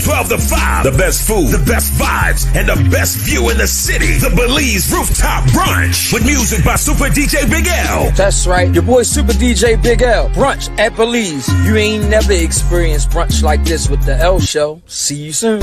12 to 5. The best food, the best vibes, and the best view in the city. The Belize Rooftop Brunch with music by Super DJ Big L. That's right, your boy Super DJ Big L. Brunch at Belize. You ain't never experienced brunch like this with the L Show. See you soon.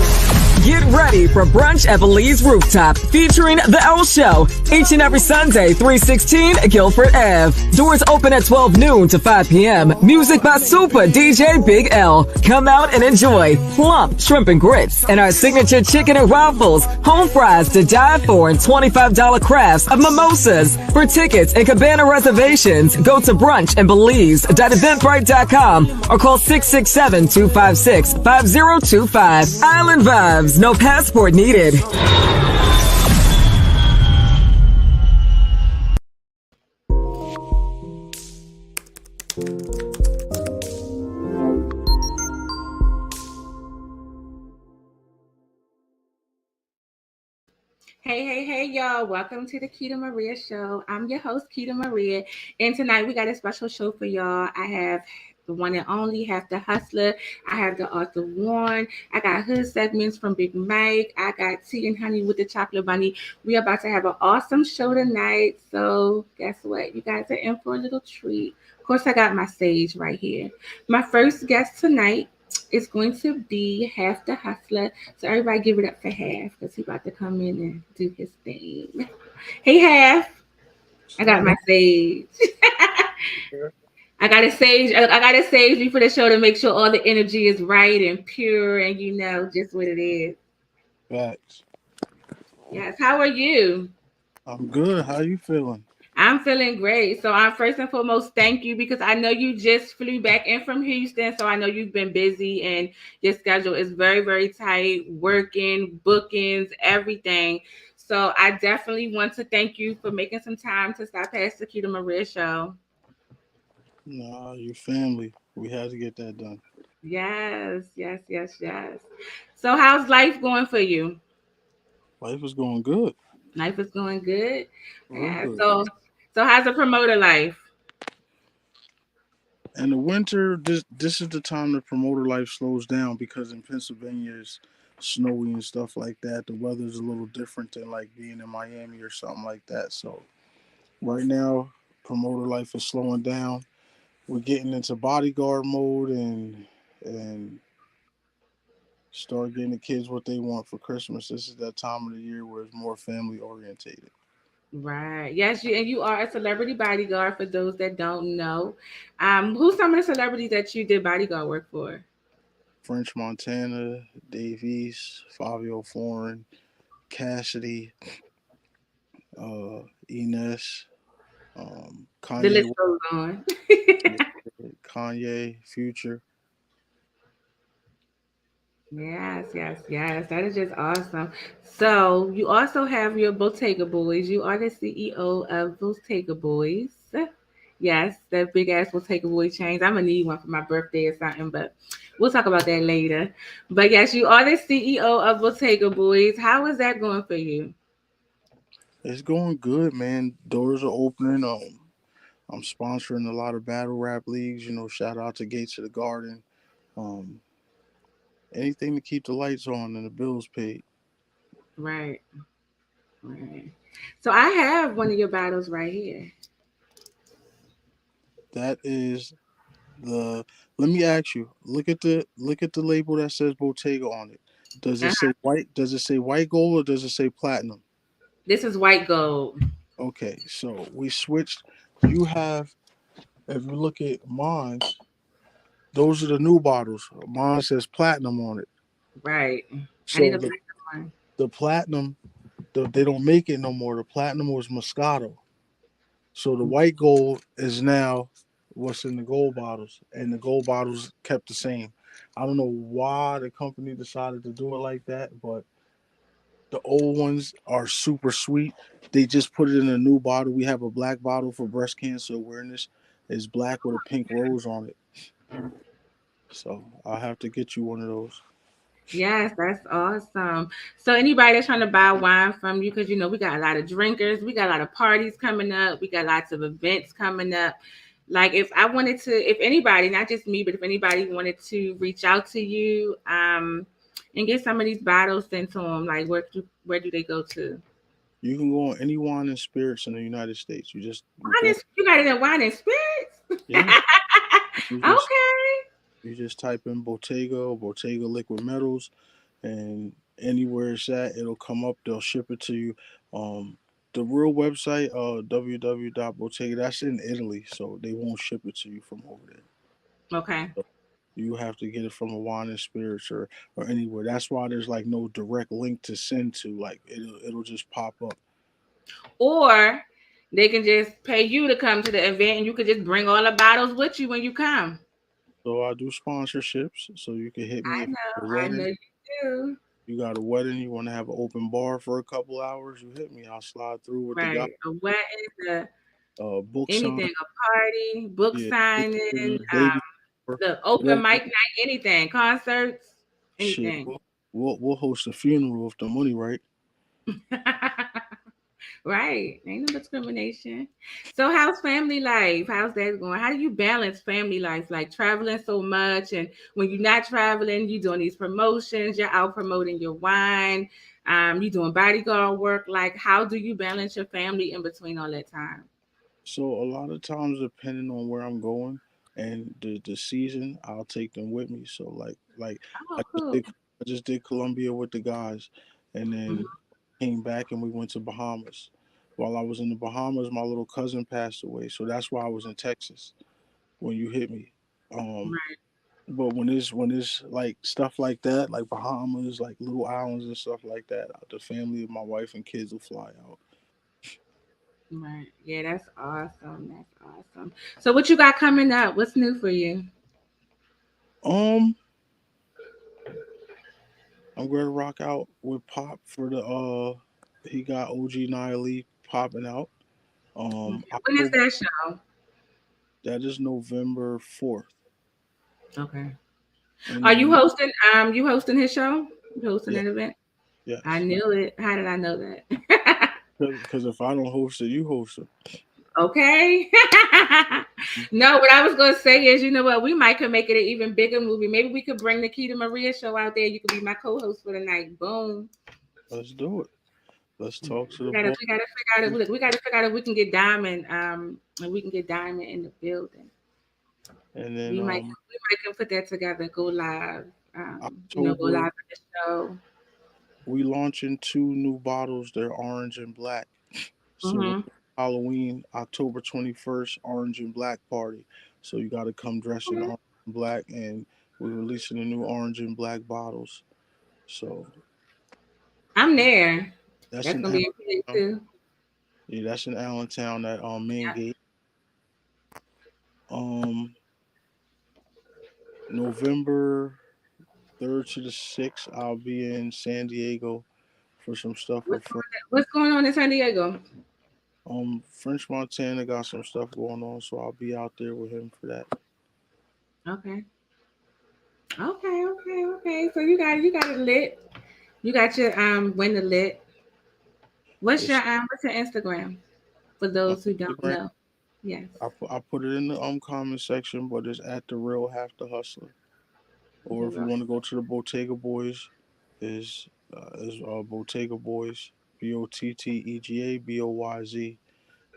Get ready for Brunch at Belize Rooftop featuring the L Show each and every Sunday, 316 Guilford Ave. Doors open at 12 noon to 5 p.m. Music by Super DJ Big L. Come out and enjoy plump shrimp and grits and our signature chicken and waffles, home fries to die for, and $25 crafts of mimosas. For tickets and cabana reservations, go to brunchandbelize.eventbrite.com or call 667-256-5025. Island Vibes, no passport needed. Hey, y'all. Welcome to the Keita Maria Show. I'm your host, Keita Maria. And tonight we got a special show for y'all. I have the one and only, have the Hustler. I have the Author Warren. I got hood segments from Big Mike. I got Tea and Honey with the Chocolate Bunny. We're about to have an awesome show tonight. So guess what? You guys are in for a little treat. Of course, I got my stage right here. My first guest tonight is going to be Half the Hustler. So everybody give it up for Half because he's about to come in and do his thing. Hey, Half. I got my sage. I got to sage you for the show to make sure all the energy is right and pure and you know just what it is. Facts. Yes. How are you? I'm good. How you feeling? I'm feeling great. So I'm first and foremost, thank you because I know you just flew back in from Houston. So I know you've been busy and your schedule is very, very tight, working, bookings, everything. So I definitely want to thank you for making some time to stop past the Keita Maria Show. Nah, your family. We had to get that done. Yes. So how's life going for you? Life is going good. Life is going good. Yeah. Good. So how's the promoter life? In the winter, this is the time the promoter life slows down because in Pennsylvania it's snowy and stuff like that. The weather's a little different than like being in Miami or something like that. So right now, promoter life is slowing down. We're getting into bodyguard mode and start getting the kids what they want for Christmas. This is that time of the year where it's more family orientated. Right. Yes, you are a celebrity bodyguard for those that don't know. Who's some of the celebrities that you did bodyguard work for? French Montana, Dave East, Fabio Foreign, Cassidy, Ines, Kanye. The list goes on. Kanye, Future. Yes. That is just awesome. So you also have your Bottega Boyz. You are the CEO of Bottega Boyz. Yes, that big ass Bottega Boy chains. I'm gonna need one for my birthday or something, but we'll talk about that later. But yes, you are the CEO of Bottega Boyz. How is that going for you? It's going good, man. Doors are opening. I'm sponsoring a lot of battle rap leagues. You know, shout out to Gates of the Garden. Anything to keep the lights on and the bills paid. Right. So I have one of your battles right here. That is let me ask you, look at the label that says Bottega on it. Does it say white? Does it say white gold or does it say platinum? This is white gold. Okay, so we switched. You have, if you look at mine, those are the new bottles. Mine says platinum on it. Right. So I need a platinum one. The platinum, they don't make it no more. The platinum was Moscato. So the white gold is now what's in the gold bottles, and the gold bottles kept the same. I don't know why the company decided to do it like that, but the old ones are super sweet. They just put it in a new bottle. We have a black bottle for breast cancer awareness. It's black with a pink rose on it. So I'll have to get you one of those. Yes, that's awesome. So anybody that's trying to buy wine from you, because, you know, we got a lot of drinkers. We got a lot of parties coming up. We got lots of events coming up. Like if anybody, not just me, but if anybody wanted to reach out to you, and get some of these bottles sent to them? Like, where do they go to? You can go on any wine and spirits in the United States. You got it in wine and spirits? Yeah. Okay. You just type in Bottega or Bottega Liquid Metals, and anywhere it's at, it'll come up. They'll ship it to you. The real website, www.bottega, that's in Italy, so they won't ship it to you from over there. Okay. So you have to get it from a wine and spirits or anywhere. That's why there's like no direct link to send to. Like it'll just pop up. Or they can just pay you to come to the event, and you could just bring all the bottles with you when you come. So I do sponsorships, so you can hit me. I know you do. You got a wedding, you want to have an open bar for a couple hours, you hit me. I'll slide through with the guy. A wedding, book anything, sign. a party, book signing, the open mic night, anything, concerts, anything. Shit, we'll host a funeral if the money right. Right. Ain't no discrimination. So how's family life? How's that going? How do you balance family life? Like traveling so much, and when you're not traveling, you're doing these promotions, you're out promoting your wine, you're doing bodyguard work. Like, how do you balance your family in between all that time? So a lot of times, depending on where I'm going and the season, I'll take them with me. So like cool. I just did Colombia with the guys, and then came back and we went to Bahamas. While I was in the Bahamas, my little cousin passed away, so that's why I was in Texas when you hit me. Right. But when it's like stuff like that, like Bahamas, like little islands and stuff like that, the family of my wife and kids will fly out. Right. Yeah, that's awesome. That's awesome. So what you got coming up? What's new for you? I'm going to rock out with Pop for the he got OG Nile popping out. When is that show? That is November 4th. Okay. Are you hosting you hosting his show? You hosting an event? Yeah. I knew it. How did I know that? Because if I don't host it, you host it. Okay. No, what I was gonna say is, you know what, we might could make it an even bigger movie. Maybe we could bring the Kita Maria show out there. You could be my co-host for the night. Boom. Let's do it. Let's talk to the. We gotta figure out. We gotta figure out if we can get Diamond. And we can get Diamond in the building. And then we might can put that together. Go live. Go live at the show. We launching 2 new bottles. They're orange and black. So Halloween, October 21st, orange and black party. So you got to come dressed in orange and black, and we're releasing the new orange and black bottles. So I'm there. That's gonna be a too. Yeah, that's in Allentown at main gate. November 3rd to the 6th, I'll be in San Diego for some stuff. What's going on in San Diego? French Montana got some stuff going on, so I'll be out there with him for that. Okay. So you got it lit. You got your when the lit. What's your Instagram for those who don't know? Yes. I put it in the comment section, but it's at the real half the hustler. Or if you want to go to the Bottega Boyz, is Bottega Boyz, BOTTEGA BOYZ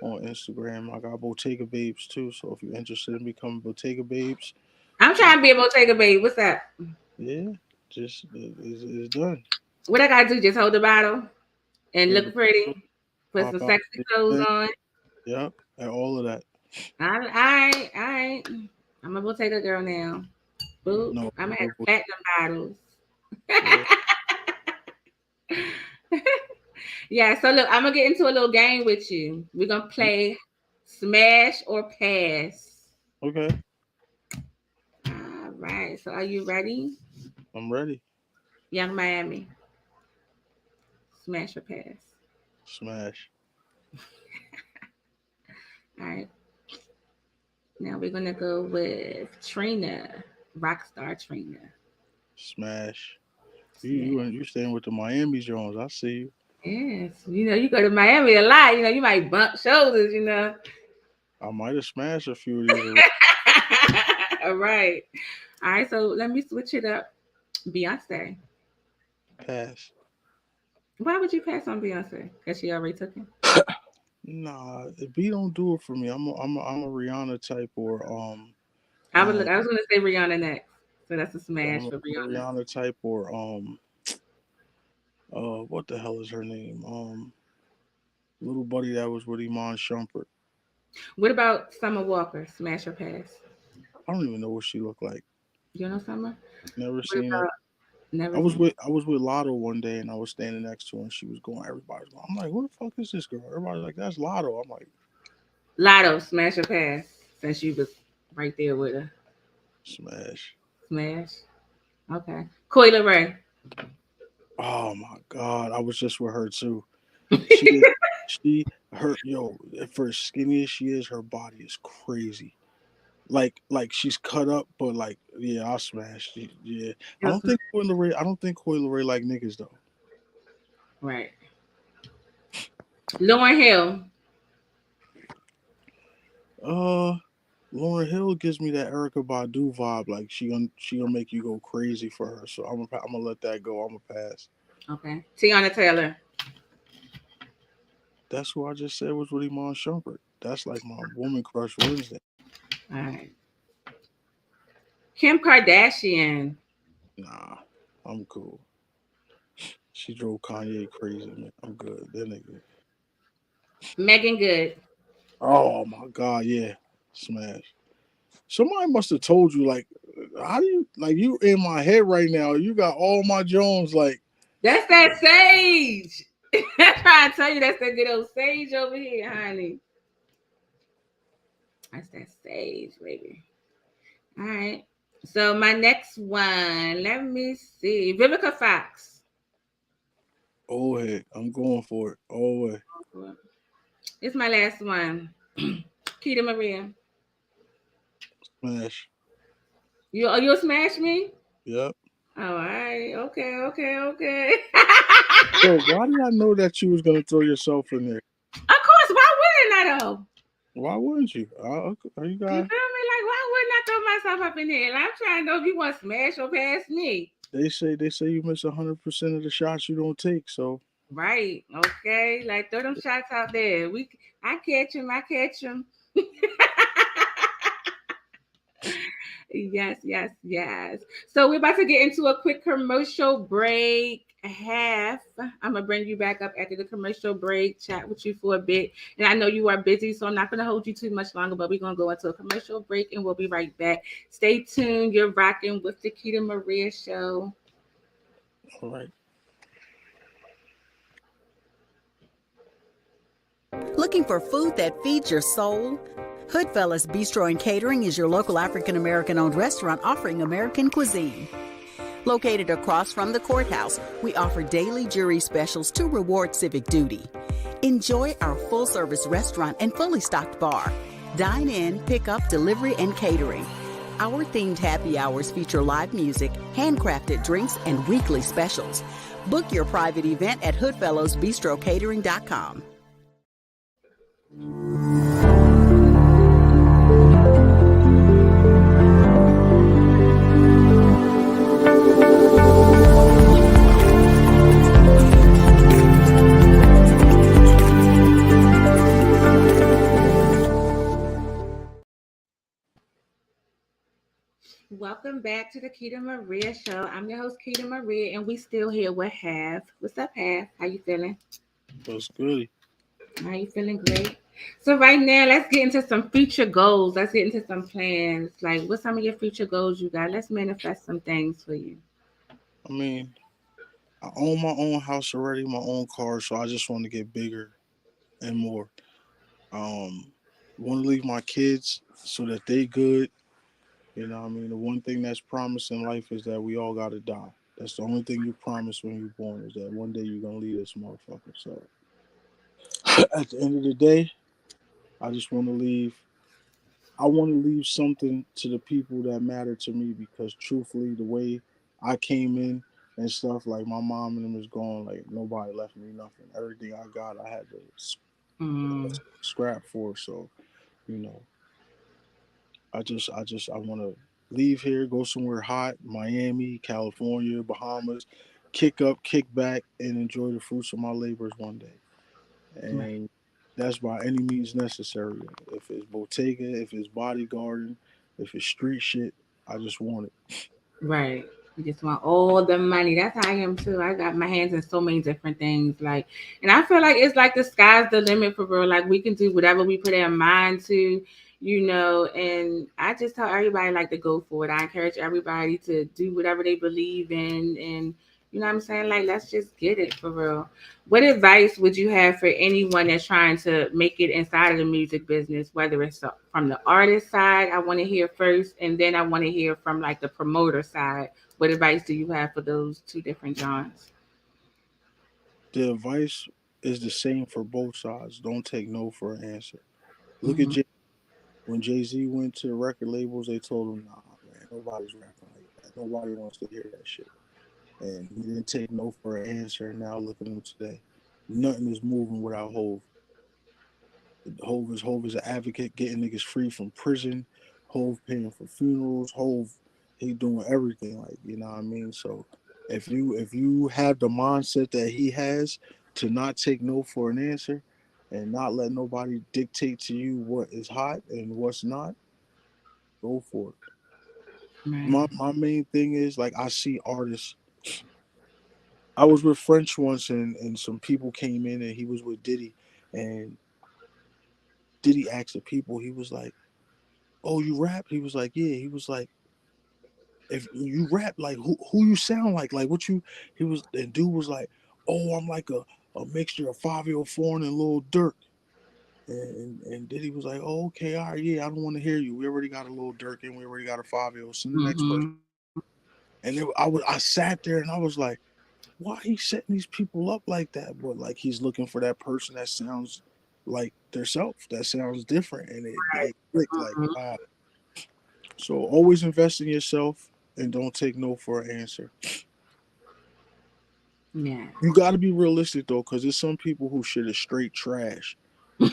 on Instagram. I got Bottega Babes too, so if you're interested in becoming Bottega Babes, I'm trying to be a Bottega Babe. What's that? Yeah, just it's done. What I gotta do? Just hold the bottle and look pretty, put some sexy clothes on. Yep, and all of that. All right. I'm a Bottega girl now. Boop. No, I'm gonna have platinum bottles. Yeah, so look, I'm gonna get into a little game with you. We're gonna play Smash or Pass. Okay. All right. So are you ready? I'm ready. Young Miami. Smash or pass? Smash. All right. Now we're gonna go with Trina, Rockstar Trina. Smash. You staying with the Miami Jones? I see you. Yes, you go to Miami a lot. You might bump shoulders. I might have smashed a few of these. All right. So let me switch it up. Beyonce. Pass. Why would you pass on Beyonce? Because she already took him. Nah, B don't do it for me. I'm a Rihanna type or I was gonna say Rihanna next, so that's a smash I'm for a Rihanna. Rihanna type or what the hell is her name? Little buddy that was with Iman Shumpert. What about Summer Walker? Smash or pass? I don't even know what she looked like. You know Summer? Never What seen her. about never I was seen? with Lotto one day and I was standing next to her and she was going. Everybody's going. I'm like, who the fuck is this girl? Everybody's like, that's Lotto. I'm like, Lotto, smash or pass? Since you was right there with her. smash. Smash. Okay. Coyle Ray. Oh my god, I was just with her too. For as skinny as she is, her body is crazy. Like she's cut up, but like yeah, I'll smash. Yeah, I don't think Coyle Ray like niggas though. Right. Lauryn Hill. Lauryn Hill gives me that Erica Badu vibe. Like she'll make you go crazy for her. So I'm gonna let that go. I'm gonna pass. Okay. Tiana Taylor. That's who I just said was with Iman Shumpert. That's like my woman crush Wednesday. All right. Kim Kardashian. Nah, I'm cool. She drove Kanye crazy, man. I'm good. That nigga. Megan Good. Oh my god, yeah. Smash. Somebody must have told you, like, how do you like you in my head right now? You got all my Jones, like That's that sage. I'm trying to tell you, that's that good old sage over here, honey. That's that sage, baby. All right. So my next one, let me see. Vivica Fox. oh heck, I'm going for it. Oh way. It's my last one. Keita Maria. Smash. You'll smash me? Yep. All right. Okay. Yo, why did I know that you was gonna throw yourself in there? Of course. Why wouldn't I though? Why wouldn't you? Are you You guys? feel me? Like, why wouldn't I throw myself up in there? Like, I'm trying to know if you want to smash or pass me. They say you miss 100% of the shots you don't take. So Right. Okay. Like, throw them shots out there. I catch them. Yes. So we're about to get into a quick commercial break. I'm gonna bring you back up after the commercial break, chat with you for a bit. And I know you are busy, so I'm not gonna hold you too much longer, but we're gonna go into a commercial break and we'll be right back. Stay tuned. You're rocking with the Keita Maria Show. all right. Looking for food that feeds your soul? Hoodfellas Bistro and Catering is your local African-American-owned restaurant offering American cuisine. Located across from the courthouse, we offer daily jury specials to reward civic duty. Enjoy our full-service restaurant and fully stocked bar. Dine in, pick up, delivery, and catering. Our themed happy hours feature live music, handcrafted drinks, and weekly specials. Book your private event at hoodfellowsbistrocatering.com. Welcome back to the Keita Maria Show. I'm your host, Keita Maria, and we still here with Half. What's up, Half? How you feeling? That's good. Are you feeling great? So right now, let's get into some future goals. Let's get into some plans. Like, what's some of your future goals you got? Let's manifest some things for you. I mean, I own my own house already, my own car, so I just want to get bigger and more. Want to leave my kids so that they good. You know what I mean? The one thing that's promised in life is that we all got to die. That's the only thing you promise when you're born is that one day you're going to leave this motherfucker. So at the end of the day, I just want to leave. I want to leave something to the people that matter to me because truthfully, the way I came in and stuff, like my mom and them is gone, like nobody left me nothing. Everything I got, I had to scrap for. So, you know, I want to leave here, go somewhere hot, Miami, California, Bahamas, kick up, kick back, and enjoy the fruits of my labors one day. Right. And that's by any means necessary. If it's Bottega, if it's Bodyguard, if it's street shit, I just want it. Right. You just want all the money. That's how I am too. I got my hands in so many different things. Like, and I feel like it's like the sky's the limit for real. Like we can do whatever we put our mind to, and I just tell everybody like to go for it. I encourage everybody to do whatever they believe in, and you know what I'm saying? Like, let's just get it for real. What advice would you have for anyone that's trying to make it inside of the music business, whether it's from the artist side? I want to hear first, and then I want to hear from like the promoter side. What advice do you have for those two different genres? The advice is the same for both sides. Don't take no for an answer. Look at Hmm. Jay. When Jay Z went to the record labels, they told him, "Nah, man, nobody's rapping like that. Nobody wants to hear that shit." And he didn't take no for an answer. Now look at him today. Nothing is moving without Hove. Hove is an advocate, getting niggas free from prison. Hove paying for funerals. Hove, he doing everything. Like, you know what I mean. So if you have the mindset that he has to not take no for an answer, and not let nobody dictate to you what is hot and what's not, go for it. Right. My main thing is, like, I see artists. I was with French once, and some people came in, and he was with Diddy, and Diddy asked the people. He was like, "Oh, you rap?" He was like, "Yeah." He was like, "If you rap, like, who you sound like what you?" He was, and dude was like, "Oh, I'm like a mixture of 504 and Lil Durk." And Diddy was like, "Oh, okay, all right, yeah, I don't want to hear you. We already got a Lil Durk and we already got a 5 Send the next person." Hmm. And I sat there and I was like, "Why he setting these people up like that?" But like he's looking for that person that sounds like theirself, that sounds different, and it clicked like, Hmm. wow. So always invest in yourself and don't take no for an answer. Yeah. You got to be realistic though, because there's some people who shit is straight trash. So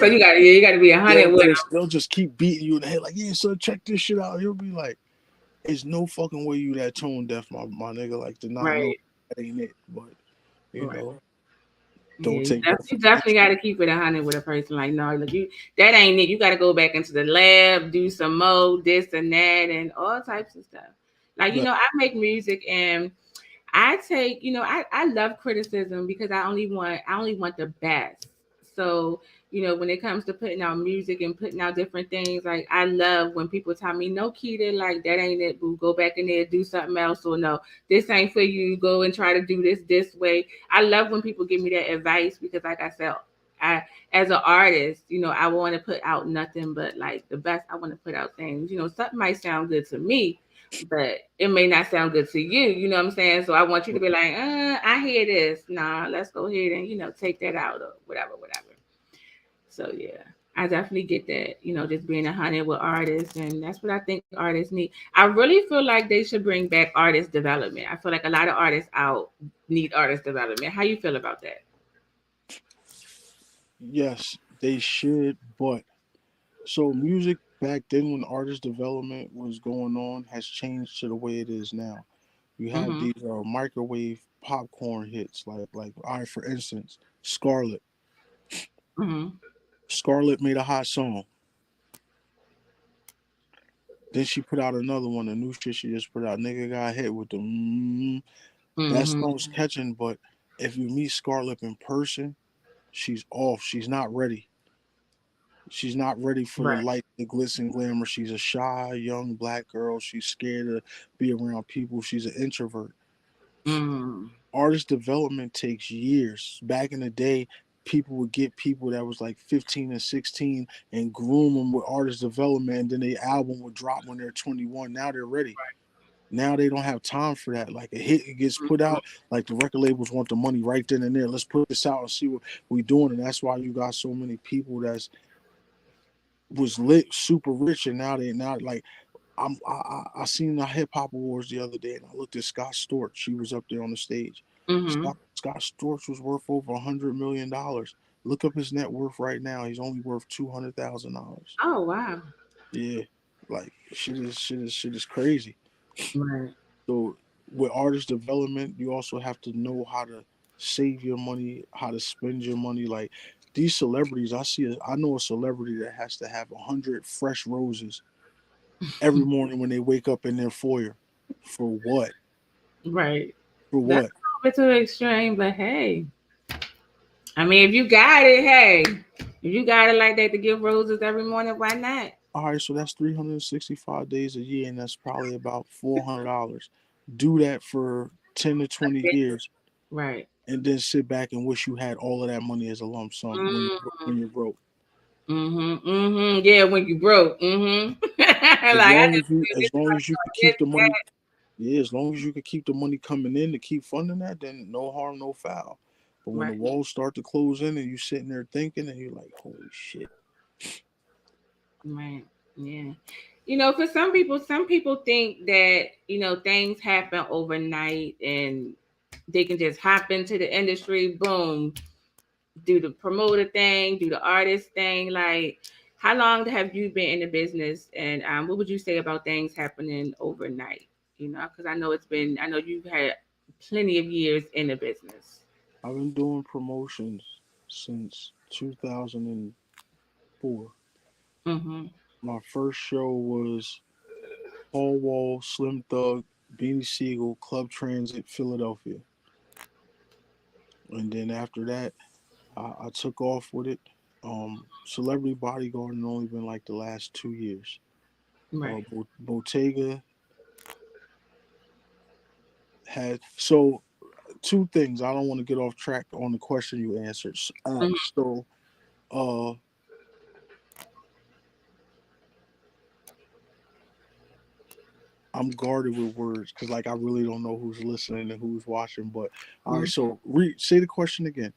And you got to be 100 with they'll just keep beating you in the head like, "Yeah, son, check this shit out." You'll be like, "It's no fucking way you that tone deaf, my nigga. Like, to not know right. that ain't it." But you Right. know, Yeah, don't take no for you an definitely answer. got to keep it 100 with a person. Like, no, look, you that ain't it. You got to go back into the lab, do some more this and that, and all types of stuff. Like, Right. I make music, and I take, I love criticism because I only want the best. So, when it comes to putting out music and putting out different things, like I love when people tell me, "No, Keita, like that ain't it, boo. Go back in there, do something else," or "No, this ain't for you. Go and try to do this way." I love when people give me that advice because, like I said, I as an artist, I want to put out nothing but like the best. I want to put out things. Something might sound good to me, but it may not sound good to you. You know what I'm saying? So I want you to be like, I hear this. Nah, let's go ahead and, take that out or whatever, whatever. So yeah, I definitely get that, just being 100 with artists. And that's what I think artists need. I really feel like they should bring back artist development. I feel like a lot of artists out need artist development. How you feel about that? Yes, they should, but so music back then when artist development was going on has changed to the way it is now. You have Mm-hmm. these microwave popcorn hits, like all right, for instance, Scarlett. Mm-hmm. Scarlett made a hot song. Then she put out another one, the new shit she just put out. Nigga got hit with the that Mm-hmm. song's catching, but if you meet Scarlett in person, she's off. She's not ready. She's not ready for the Right. light, the glitz and glamour. She's a shy young black girl. She's scared to be around people. She's an introvert. Mm-hmm. Artist development takes years. Back in the day, people would get people that was like 15 and 16 and groom them with artist development, and then the album would drop when they're 21. Now they're ready. Now they don't have time for that. Like a hit it gets put out, like the record labels want the money right then and there. Let's put this out and see what we doing. And that's why you got so many people that's was lit super rich, and now like I seen the hip hop awards the other day, and I looked at Scott Storch. She was up there on the stage. Mm-hmm. Scott Storch was worth over $100 million. Look up his net worth right now. He's only worth $200,000. Oh wow. Yeah, like shit is crazy. Right. So with artist development, you also have to know how to save your money, how to spend your money. Like these celebrities, I know a celebrity that has to have 100 fresh roses every morning when they wake up in their foyer. For what? Right. For That's what? a bit too extreme, but hey. I mean, if you got it, hey. If you got it like that to give roses every morning, why not? All right, so that's 365 days a year, and that's probably about $400. Do that for 10 to 20 years, Right. and then sit back and wish you had all of that money as a lump sum when you're broke. Yeah, when you broke. Like I just As long as you could keep the money, yeah, as long as you could keep the money coming in to keep funding that, then no harm, no foul. But when the right. walls start to close in and you sitting there thinking, and you're like, holy shit. Right. Yeah. For some people think that, things happen overnight and they can just hop into the industry, boom, do the promoter thing, do the artist thing. Like, how long have you been in the business, and what would you say about things happening overnight? Because I know you've had plenty of years in the business. I've been doing promotions since 2004. Mm-hmm. My first show was Paul Wall, Slim Thug, Beanie Siegel, Club Transit, Philadelphia. And then after that, I took off with it. Celebrity Bodyguard had only been like the last 2 years. Right. Bottega had so two things. I don't want to get off track on the question you answered. So I'm guarded with words because like I really don't know who's listening and who's watching. But all right, so say the question again.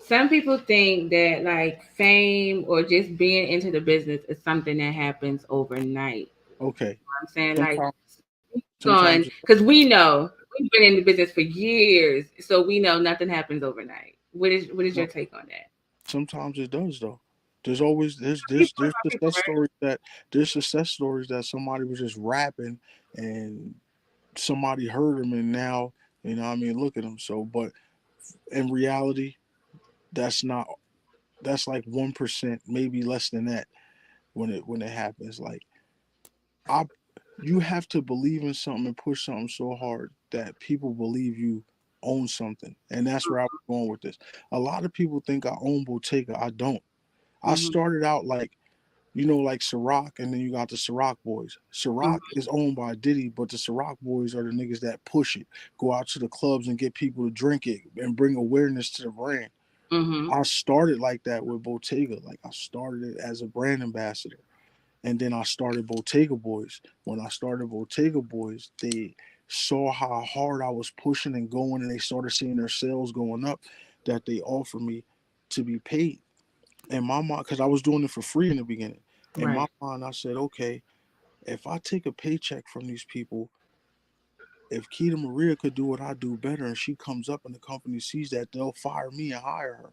Some people think that like fame or just being into the business is something that happens overnight. Okay. I'm saying Sometimes, like sometimes because we know we've been in the business for years, so we know nothing happens overnight. What is your take on that? sometimes it does though. There's success stories that somebody was just rapping and somebody heard them and now look at them. So, but in reality, that's like 1%, maybe less than that when it happens. Like you have to believe in something and push something so hard that people believe you own something, and that's where I was going with this. A lot of people think I own Bottega. I don't. I started out like Ciroc, and then you got the Ciroc Boys. Ciroc is owned by Diddy, but the Ciroc Boys are the niggas that push it, go out to the clubs and get people to drink it and bring awareness to the brand. I started like that with Bottega. Like I started it as a brand ambassador. And then I started Bottega Boys. When I started Bottega Boys, they saw how hard I was pushing and going, and they started seeing their sales going up, that they offered me to be paid. In my mind, because I was doing it for free in the beginning. In my mind, I said, okay, if I take a paycheck from these people, if Keita Maria could do what I do better and she comes up and the company sees that, they'll fire me and hire her.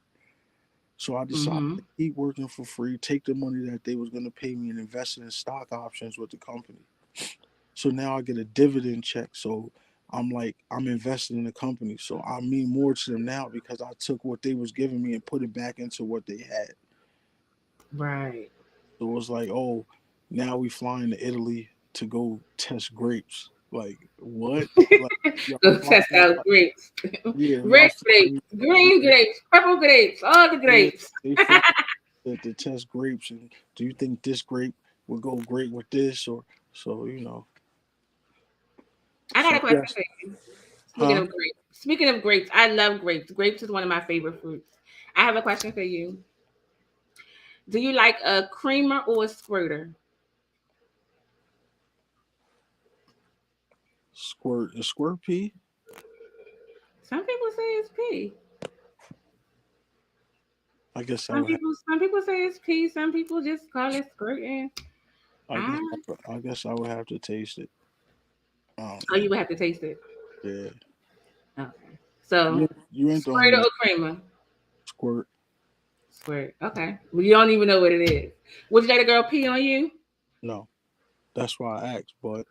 So I decided to keep working for free, take the money that they was going to pay me and invest it in stock options with the company. So now I get a dividend check. So I'm invested in the company. So I mean more to them now because I took what they was giving me and put it back into what they had. Right. So it was like, oh, now we flying to Italy to go test grapes. Like what? Go test out grapes. Yeah, Red grapes, green grapes, purple grapes, all the grapes. Yeah, to test grapes, and do you think this grape would go great with this, or so I got a question for you. Speaking of grapes, I love grapes. Grapes is one of my favorite fruits. I have a question for you. Do you like a creamer or a squirter? Squirt pea? Some people say it's pea. I guess some people say it's pea. Some people just call it squirting. I guess I would have to taste it. Oh, you would have to taste it. Yeah. Okay. So you ain't squirter or creamer? Squirt. Okay. Well, you don't even know what it is. Would you let a girl pee on you? No. That's why I asked, but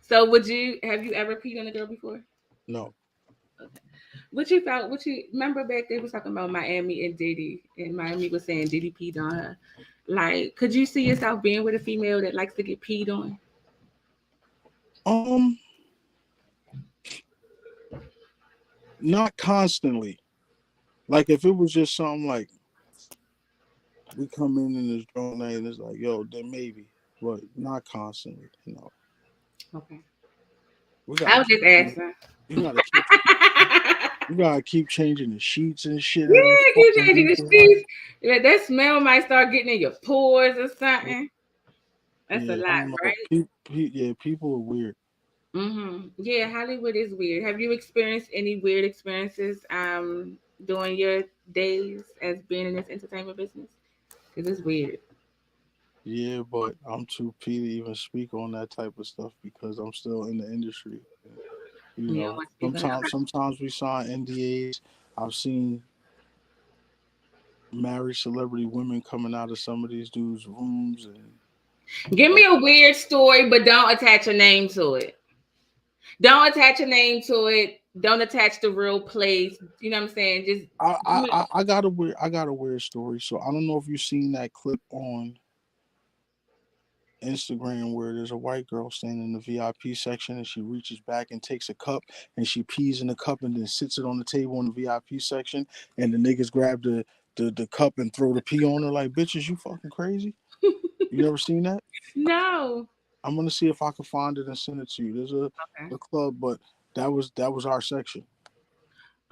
So have you ever peed on a girl before? No. Okay. What you remember back they was talking about Miami and Diddy, and Miami was saying Diddy peed on her. Like, could you see yourself being with a female that likes to get peed on? Not constantly. Like if it was just something like we come in this drunk night and it's like, yo, then maybe, but not constantly. No. Okay. I was just asking. You gotta keep changing the sheets and shit. Yeah, keep changing the sheets. Yeah, that smell might start getting in your pores or something. That's a lot, right? People are weird. Mm-hmm. Yeah, Hollywood is weird. Have you experienced any weird experiences during your days as being in this entertainment business? Because it's weird. Yeah, but I'm too P to even speak on that type of stuff because I'm still in the industry. You know, sometimes we sign NDAs. I've seen married celebrity women coming out of some of these dudes' rooms and give me a weird story, but don't attach a name to it. Don't attach a name to it. Don't attach the real place. You know what I'm saying? Just I got a weird story. So I don't know if you've seen that clip on Instagram where there's a white girl standing in the VIP section and she reaches back and takes a cup and she pees in the cup and then sits it on the table in the VIP section and the niggas grab the cup and throw the pee on her like, bitches, you fucking crazy? You never seen that? No. I'm gonna see if I can find it and send it to you. There's a club, but that was our section.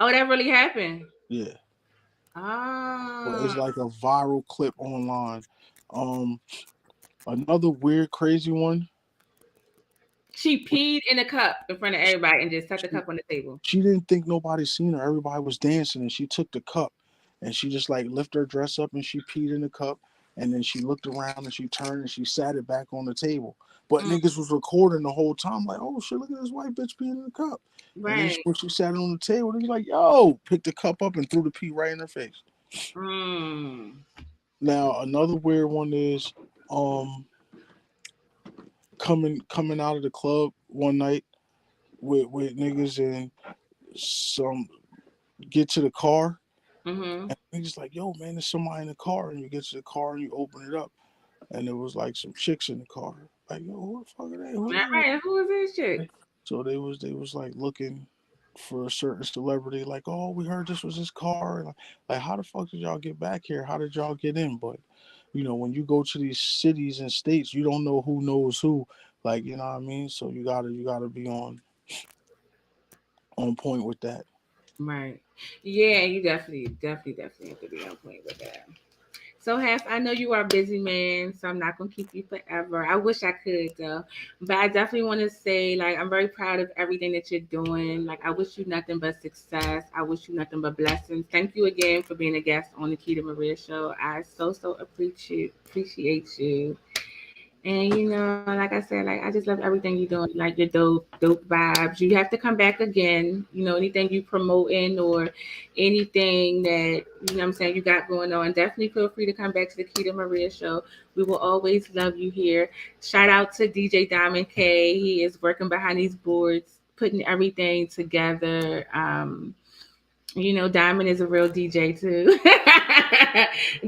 Oh, that really happened? Yeah. Oh. But it's like a viral clip online. Another weird, crazy one. She peed in a cup in front of everybody and just set the cup on the table. She didn't think nobody seen her. Everybody was dancing and she took the cup and she just like lifted her dress up and she peed in the cup and then she looked around and she turned and she sat it back on the table. But niggas was recording the whole time like, oh shit, look at this white bitch peeing in the cup. Right. And then when she sat it on the table, they was like, yo, picked the cup up and threw the pee right in her face. Now another weird one is coming out of the club one night with niggas and some get to the car and niggas like, yo man, there's somebody in the car, and you get to the car and you open it up and there was like some chicks in the car. Like, yo, who the fuck are they? Who is this chick? So they was like looking for a certain celebrity, like, oh, we heard this was his car, and like how the fuck did y'all get back here? How did y'all get in? But you know, when you go to these cities and states, you don't know who knows who. Like, you know what I mean? So you gotta be on point with that. Right. Yeah, you definitely have to be on point with that. So, I know you are a busy man, so I'm not going to keep you forever. I wish I could, though. But I definitely want to say, like, I'm very proud of everything that you're doing. Like, I wish you nothing but success. I wish you nothing but blessings. Thank you again for being a guest on the Keita Maria Show. I so appreciate you. And, you know, like I said, like, I just love everything you're doing, like your dope vibes. You have to come back again. You know, anything you promoting or anything that, you know what I'm saying, you got going on, definitely feel free to come back to the Keita Maria Show. We will always love you here. Shout out to DJ Diamond K. He is working behind these boards, putting everything together. You know, Diamond is a real DJ, too.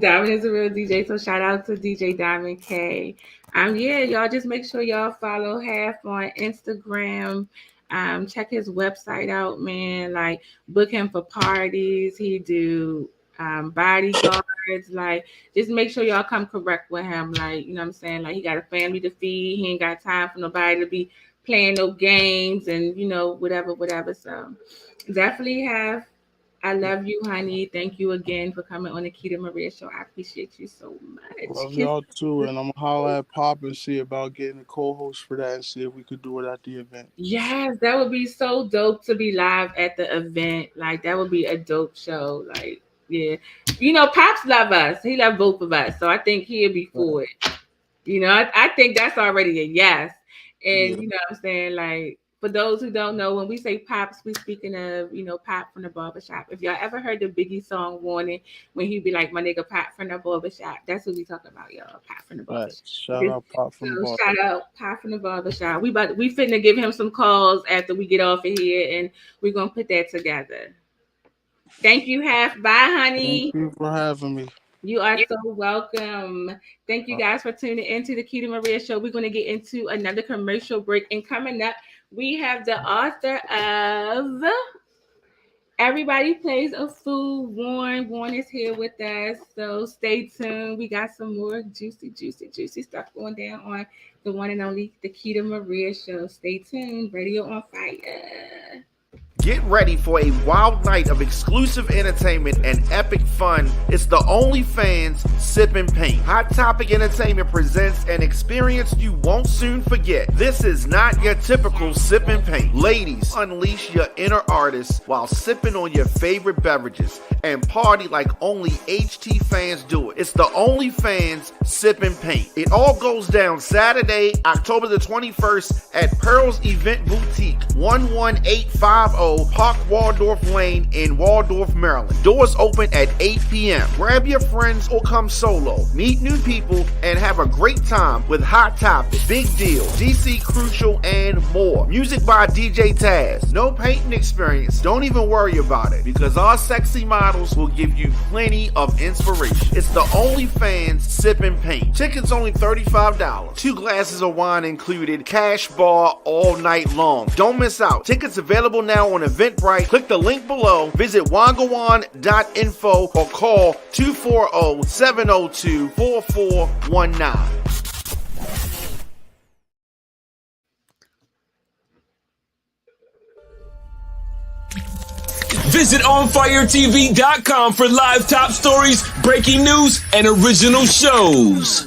Diamond is a real DJ, so shout out to DJ Diamond K. Yeah, y'all just make sure y'all follow Half on Instagram. Check his website out, man. Like, book him for parties. He do bodyguards. Like, just make sure y'all come correct with him. Like, you know what I'm saying? Like, he got a family to feed. He ain't got time for nobody to be playing no games and, you know, whatever. So definitely have. I love you, honey. Thank you again for coming on the Keita Maria Show. I appreciate you so much. Love y'all too, and I'm gonna holler at Pop and see about getting a co-host for that and see if we could do it at the event. Yes, that would be so dope to be live at the event. Like, that would be a dope show. Like, yeah, you know, Pops love us. He love both of us, so I think he'll be for it. You know, I think that's already a yes. And you know what I'm saying, like, For those who don't know, when we say pops, we speaking of, Pop from the barbershop. If y'all ever heard the Biggie song Warning, when he be like, my nigga Pop from the barbershop, that's what we talking about, y'all. Pop from the barbershop. Shout out Pop from the barbershop. Shout out Pop from the barbershop. We finna give him some calls after we get off of here, and we're gonna put that together. Thank you, Half. Bye, honey. Thank you for having me. You are so welcome. Thank you guys for tuning into the Keita Maria Show. We're going to get into another commercial break. And coming up, we have the author of Everybody Plays a Fool, Warren. Warren is here with us. So stay tuned. We got some more juicy stuff going down on the one and only the Keita Maria Show. Stay tuned. Radio on Fire. Get ready for a wild night of exclusive entertainment and epic fun. It's the OnlyFans Sip and Paint. Hot Topic Entertainment presents an experience you won't soon forget. This is not your typical sip and paint. Ladies, unleash your inner artists while sipping on your favorite beverages and party like only HT fans do it. It's the OnlyFans Sip and Paint. It all goes down Saturday, October the 21st at Pearl's Event Boutique, 11850 Park Waldorf Lane in Waldorf, Maryland. Doors open at 8 p.m. Grab your friends or come solo. Meet new people and have a great time with Hot Topic, Big Deal, DC Crucial, and more. Music by DJ Taz. No painting experience. Don't even worry about it because our sexy models will give you plenty of inspiration. It's the OnlyFans Sip and Paint. Tickets only $35. 2 glasses of wine included. Cash bar all night long. Don't miss out. Tickets available now on Eventbrite. Click the link below. Visit wangawan.info or call 240-702-4419. Visit OnFIRE-TV.com for live top stories, breaking news, and original shows.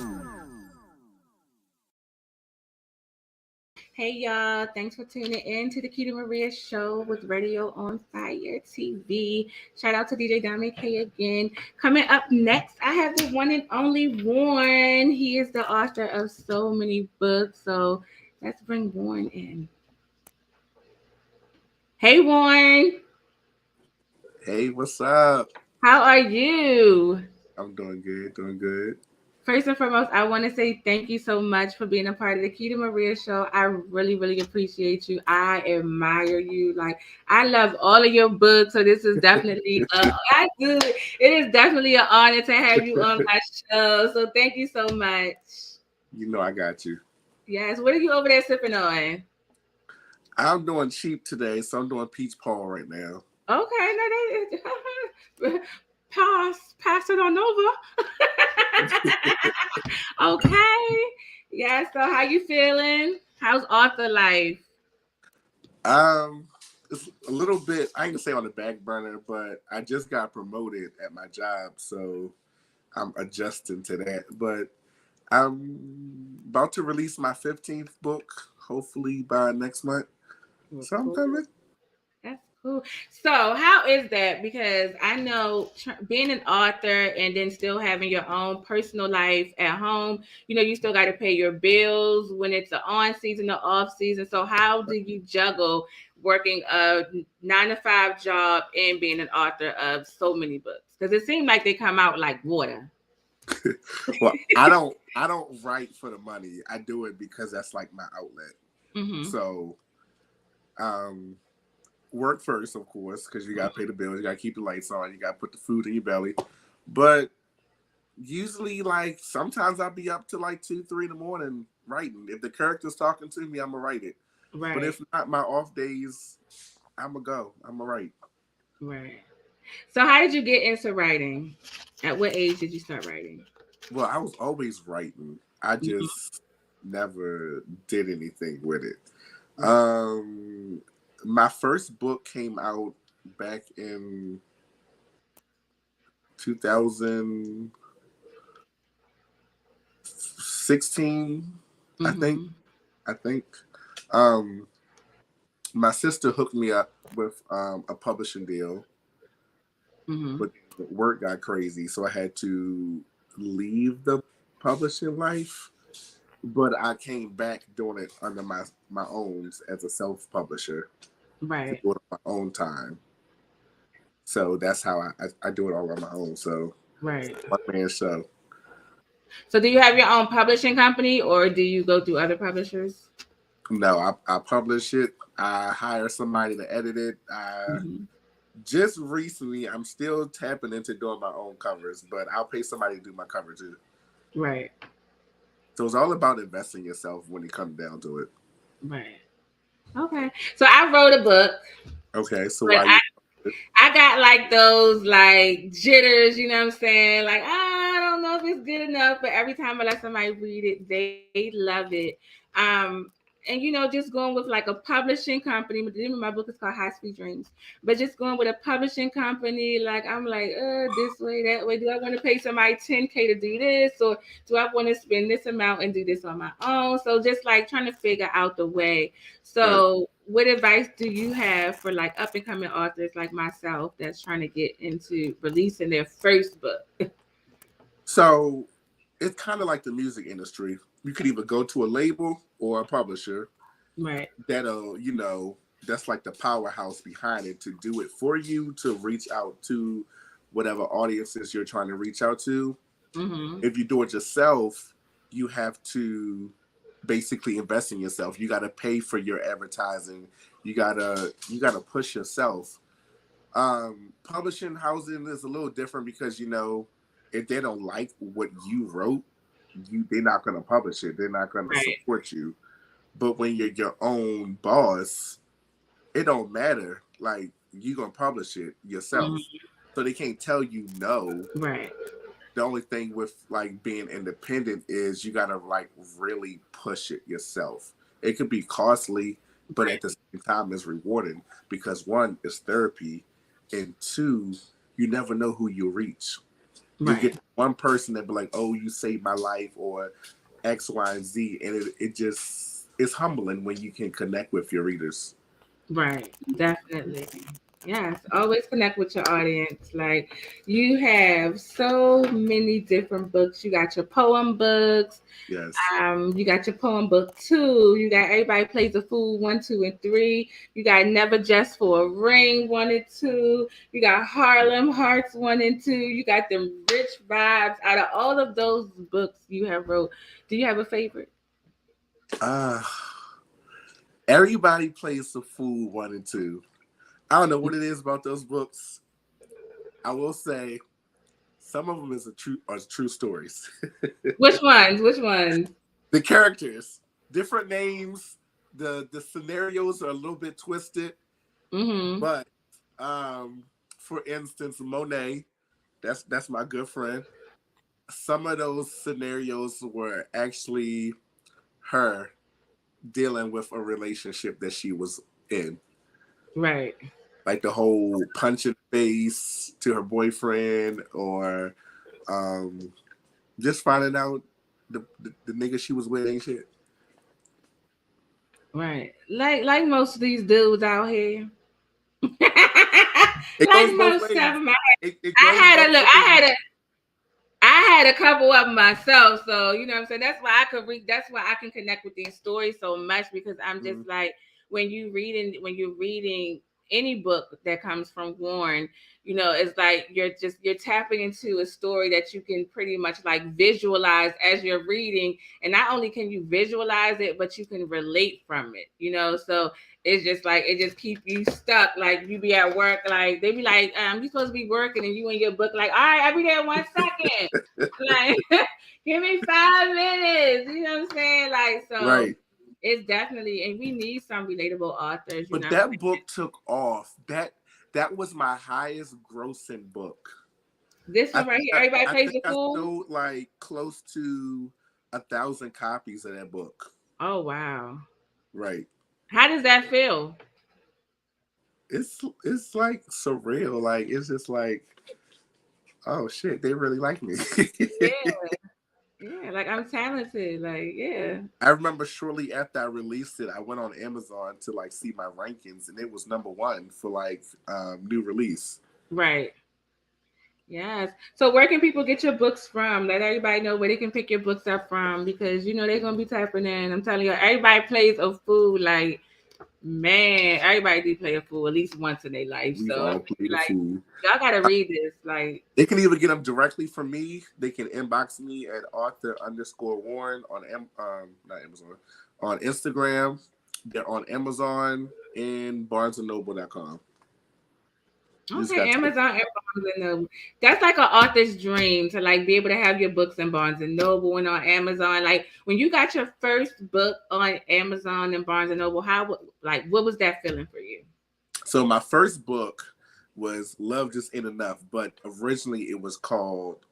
Hey y'all, thanks for tuning in to the Keita Maria Show with Radio on Fire TV. Shout out to DJ djdiamondk again. Coming up next, I have the one and only Warren. He is the author of so many books, so let's bring Warren in. Hey Warren. Hey, what's up? How are you? I'm doing good. First and foremost, I want to say thank you so much for being a part of the Keita Maria Show. I really appreciate you. I admire you. Like, I love all of your books. So this is definitely it is definitely an honor to have you on my show. So thank you so much. You know I got you. Yes. What are you over there sipping on? I'm doing cheap today, so I'm doing peach paw right now. Okay, no, pass it on over. Okay. Yeah, so how you feeling? How's author life? It's a little bit, I ain't gonna say on the back burner, but I just got promoted at my job, so I'm adjusting to that. But I'm about to release my 15th book, hopefully by next month. So I'm coming. That's cool. So how is that? Because I know being an author and then still having your own personal life at home, you still got to pay your bills when it's the on season or off season. So how do you juggle working a 9-to-5 job and being an author of so many books? Because it seems like they come out like water. Well, I don't write for the money. I do it because that's like my outlet. Mm-hmm. So, work first, of course, because you got to pay the bills. You got to keep the lights on. You got to put the food in your belly. But usually, like, sometimes I'll be up to like 2-3 in the morning writing. If the character's talking to me, I'm going to write it. Right. But if not, my off days, I'm going to go. I'm going to write. Right. So how did you get into writing? At what age did you start writing? Well, I was always writing. I just never did anything with it. My first book came out back in 2016, I think. My sister hooked me up with a publishing deal, but work got crazy, so I had to leave the publishing life but I came back doing it under my own as a self-publisher. Right. To do it on my own time. So that's how I do it all on my own. So right. One man show. So do you have your own publishing company or do you go through other publishers? No, I publish it. I hire somebody to edit it. Just recently, I'm still tapping into doing my own covers, but I'll pay somebody to do my cover too. Right. So it's all about investing yourself when it comes down to it. Right. Okay. So I wrote a book. Okay. So I got like those like jitters, you know what I'm saying? Like, I don't know if it's good enough, but every time I let somebody read it, they love it. And you know, just going with like a publishing company. The name of my book is called High Speed Dreams. But just going with a publishing company, like I'm like, this way, that way. Do I want to pay somebody $10K to do this, or do I want to spend this amount and do this on my own? So just like trying to figure out the way. So what advice do you have for like up and coming authors like myself that's trying to get into releasing their first book? So it's kind of like the music industry. You could either go to a label or a publisher. Right. That'll, you know, that's like the powerhouse behind it to do it for you, to reach out to whatever audiences you're trying to reach out to. Mm-hmm. If you do it yourself, you have to basically invest in yourself. You got to pay for your advertising. You gotta push yourself. Publishing housing is a little different because, you know, if they don't like what you wrote, they're not going to publish it. They're not going to support you. But when you're your own boss, it don't matter. Like, you're going to publish it yourself. Mm-hmm. So they can't tell you no. Right. The only thing with like being independent is you got to like really push it yourself. It could be costly, but at the same time it's rewarding because one, is therapy, and two, you never know who you'll reach. You get one person that be like, oh, you saved my life, or X, Y, and Z. And it's humbling when you can connect with your readers. Right. Definitely. Yes. Always connect with your audience. Like, you have so many different books. You got your poem books. Yes. You got your poem book 2. You got Everybody Plays a Fool 1, 2, and 3. You got Never Just for a Ring 1 and 2. You got Harlem Hearts 1 and 2. You got them rich vibes. Out of all of those books you have wrote, do you have a favorite? Everybody Plays the Fool 1 and 2. I don't know what it is about those books. I will say some of them are true stories. Which ones? The characters, different names. The scenarios are a little bit twisted. Mm-hmm. But for instance, Monet, that's my good friend. Some of those scenarios were actually her dealing with a relationship that she was in. Right. Like the whole punching face to her boyfriend, or just finding out the nigga she was with ain't shit. Right. Like most of these dudes out here. Like most of them. I had a couple of them myself, so you know what I'm saying. That's why I could read. That's why I can connect with these stories so much, because I'm just like, when you're reading any book that comes from Warren, you know, it's like you're tapping into a story that you can pretty much like visualize as you're reading, and not only can you visualize it, but you can relate from it, you know. So it's just like, it just keeps you stuck. Like, you be at work, like they be like, you supposed to be working, and you in your book like, all right, I'll be there in 1 second. Like, give me 5 minutes, you know what I'm saying? Like, so right. It's definitely, and we need some relatable authors. But that book took off. That was my highest grossing book. This one right here, Everybody Plays the Fool. I sold like close to 1,000 copies of that book. Oh wow! Right. How does that feel? It's like surreal. Like, it's just like, oh shit, they really like me. Yeah. Yeah, like, I'm talented. Like, yeah. I remember shortly after I released it, I went on Amazon to like see my rankings, and it was #1 for like new release. Right. Yes. So where can people get your books from? Let everybody know where they can pick your books up from, because you know they're gonna be tapping in. I'm telling you, everybody plays a fool. Like, man, everybody do play a fool at least once in their life. We So all play the like, fool. y'all gotta read this. Like, They can either get them directly from me. They can inbox me at Arthur_Warren on not Amazon, on Instagram. They're on Amazon and BarnesandNoble.com. okay, Amazon and Barnes and Noble. That's like an author's dream to like be able to have your books in Barnes and Noble and on Amazon. Like when you got your first book on Amazon and Barnes and Noble, what was that feeling for you? So my first book was Love Just Ain't Enough, but originally it was called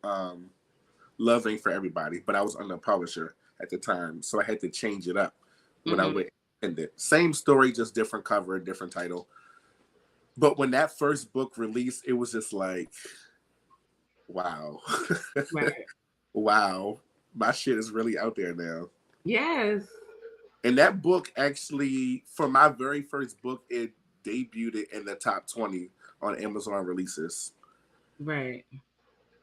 Love Ain't For Everybody, but I was under a publisher at the time, so I had to change it up when I went in it. Same story, just different cover, different title. But when that first book released, it was just like, wow. Right. Wow. My shit is really out there now. Yes. And that book actually, for my very first book, it debuted in the top 20 on Amazon releases. Right.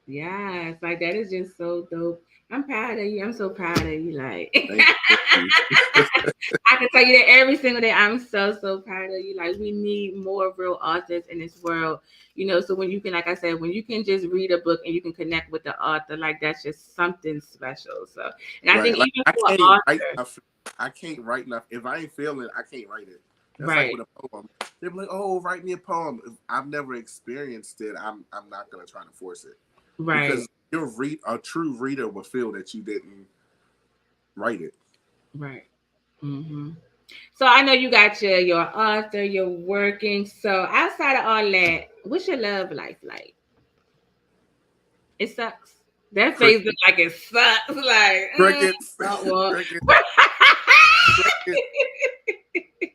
Yes. Like that is just so dope. I'm proud of you. I'm so proud of you. Like, Thank you. I can tell you that every single day. I'm so proud of you. Like, we need more real authors in this world, you know. So when you can, like I said, when you can just read a book and you can connect with the author, like that's just something special. So, and I think like, even for an author, I can't write enough. If I ain't feeling, I can't write it. That's right. like with a poem. They're like, "Oh, write me a poem." If I've never experienced it, I'm not gonna try to force it. Right. Because a true reader will feel that you didn't write it. Right. Mm-hmm. So I know you got your author, you're working. So outside of all that, what's your love life like? It sucks. That face looks like it sucks. Like crickets. Crickets.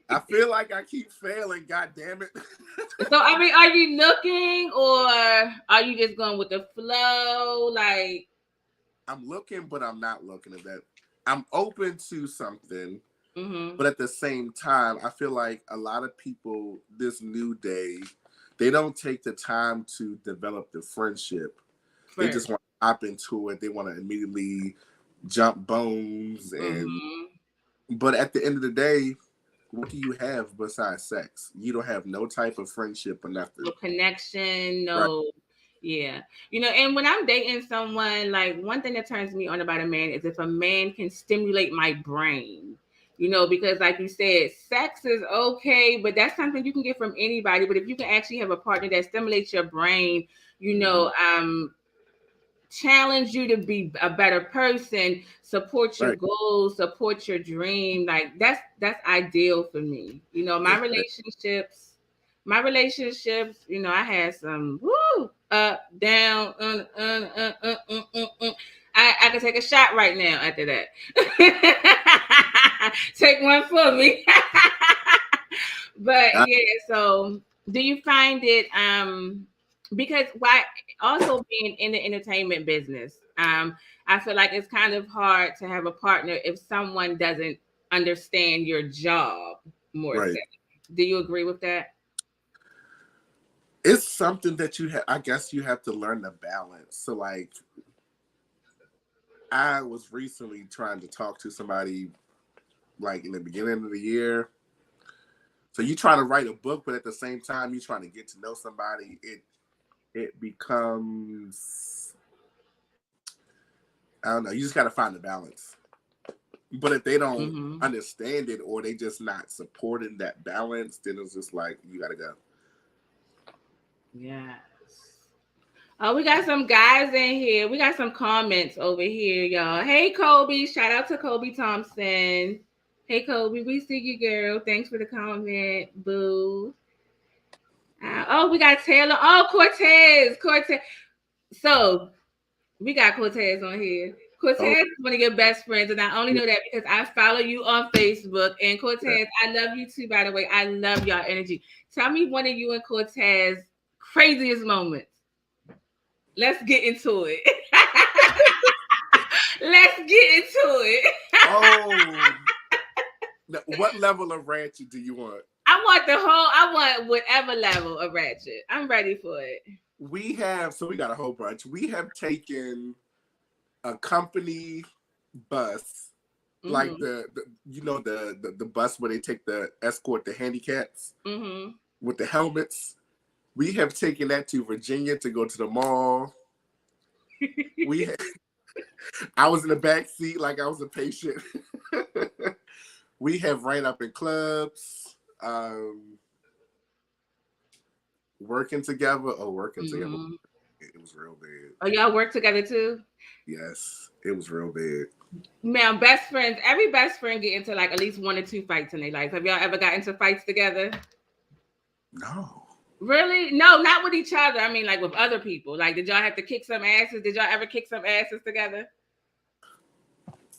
I feel like I keep failing. God damn it. So I mean, are you looking or are you just going with the flow? Like, I'm looking, but I'm not looking at that. I'm open to something, but at the same time, I feel like a lot of people this new day, they don't take the time to develop the friendship. They just want to hop into it. They want to immediately jump bones, and but at the end of the day, what do you have besides sex? You don't have no type of friendship or nothing. No connection, no. Right. Yeah. You know, and when I'm dating someone, like one thing that turns me on about a man is if a man can stimulate my brain, you know, because like you said, sex is okay, but that's something you can get from anybody. But if you can actually have a partner that stimulates your brain, you know, challenge you to be a better person, support your goals, support your dream. Like that's ideal for me. You know, my relationships, you know, I had some up, down, I can take a shot right now after that. Take one for me. But yeah, so do you find it because why also being in the entertainment business, I feel like it's kind of hard to have a partner if someone doesn't understand your job more. Right. Do you agree with that? It's something that I guess you have to learn to balance. So like, I was recently trying to talk to somebody like in the beginning of the year. So you try to write a book, but at the same time, you're trying to get to know somebody. It becomes, I don't know, you just got to find the balance. But if they don't understand it or they just not supporting that balance, then it's just like, you got to go. Yes. Oh, we got some guys in here. We got some comments over here, y'all. Hey, Kobe. Shout out to Kobe Thompson. Hey, Kobe. We see you, girl. Thanks for the comment. Boo. Oh, we got Taylor. Oh, Cortez. So we got Cortez on here. Cortez is one of your best friends, and I only know that because I follow you on Facebook. And Cortez, I love you too, by the way. I love y'all energy. Tell me one of you and Cortez craziest moments. Let's get into it. Let's get into it. What level of ratchet do you want? I want whatever level of ratchet. I'm ready for it. we got a whole bunch. We have taken a company bus, like the bus where they take the escort the handicaps with the helmets. We have taken that to Virginia to go to the mall. I was in the back seat like I was a patient. We have ran up in clubs, working together. It was real bad. Oh, y'all work together too? Yes, it was real bad. Man, best friends. Every best friend get into like at least 1 or 2 fights in their life. Have y'all ever got into fights together? No. Really? No, not with each other. I mean, like with other people. Like, did y'all have to kick some asses? Did y'all ever kick some asses together?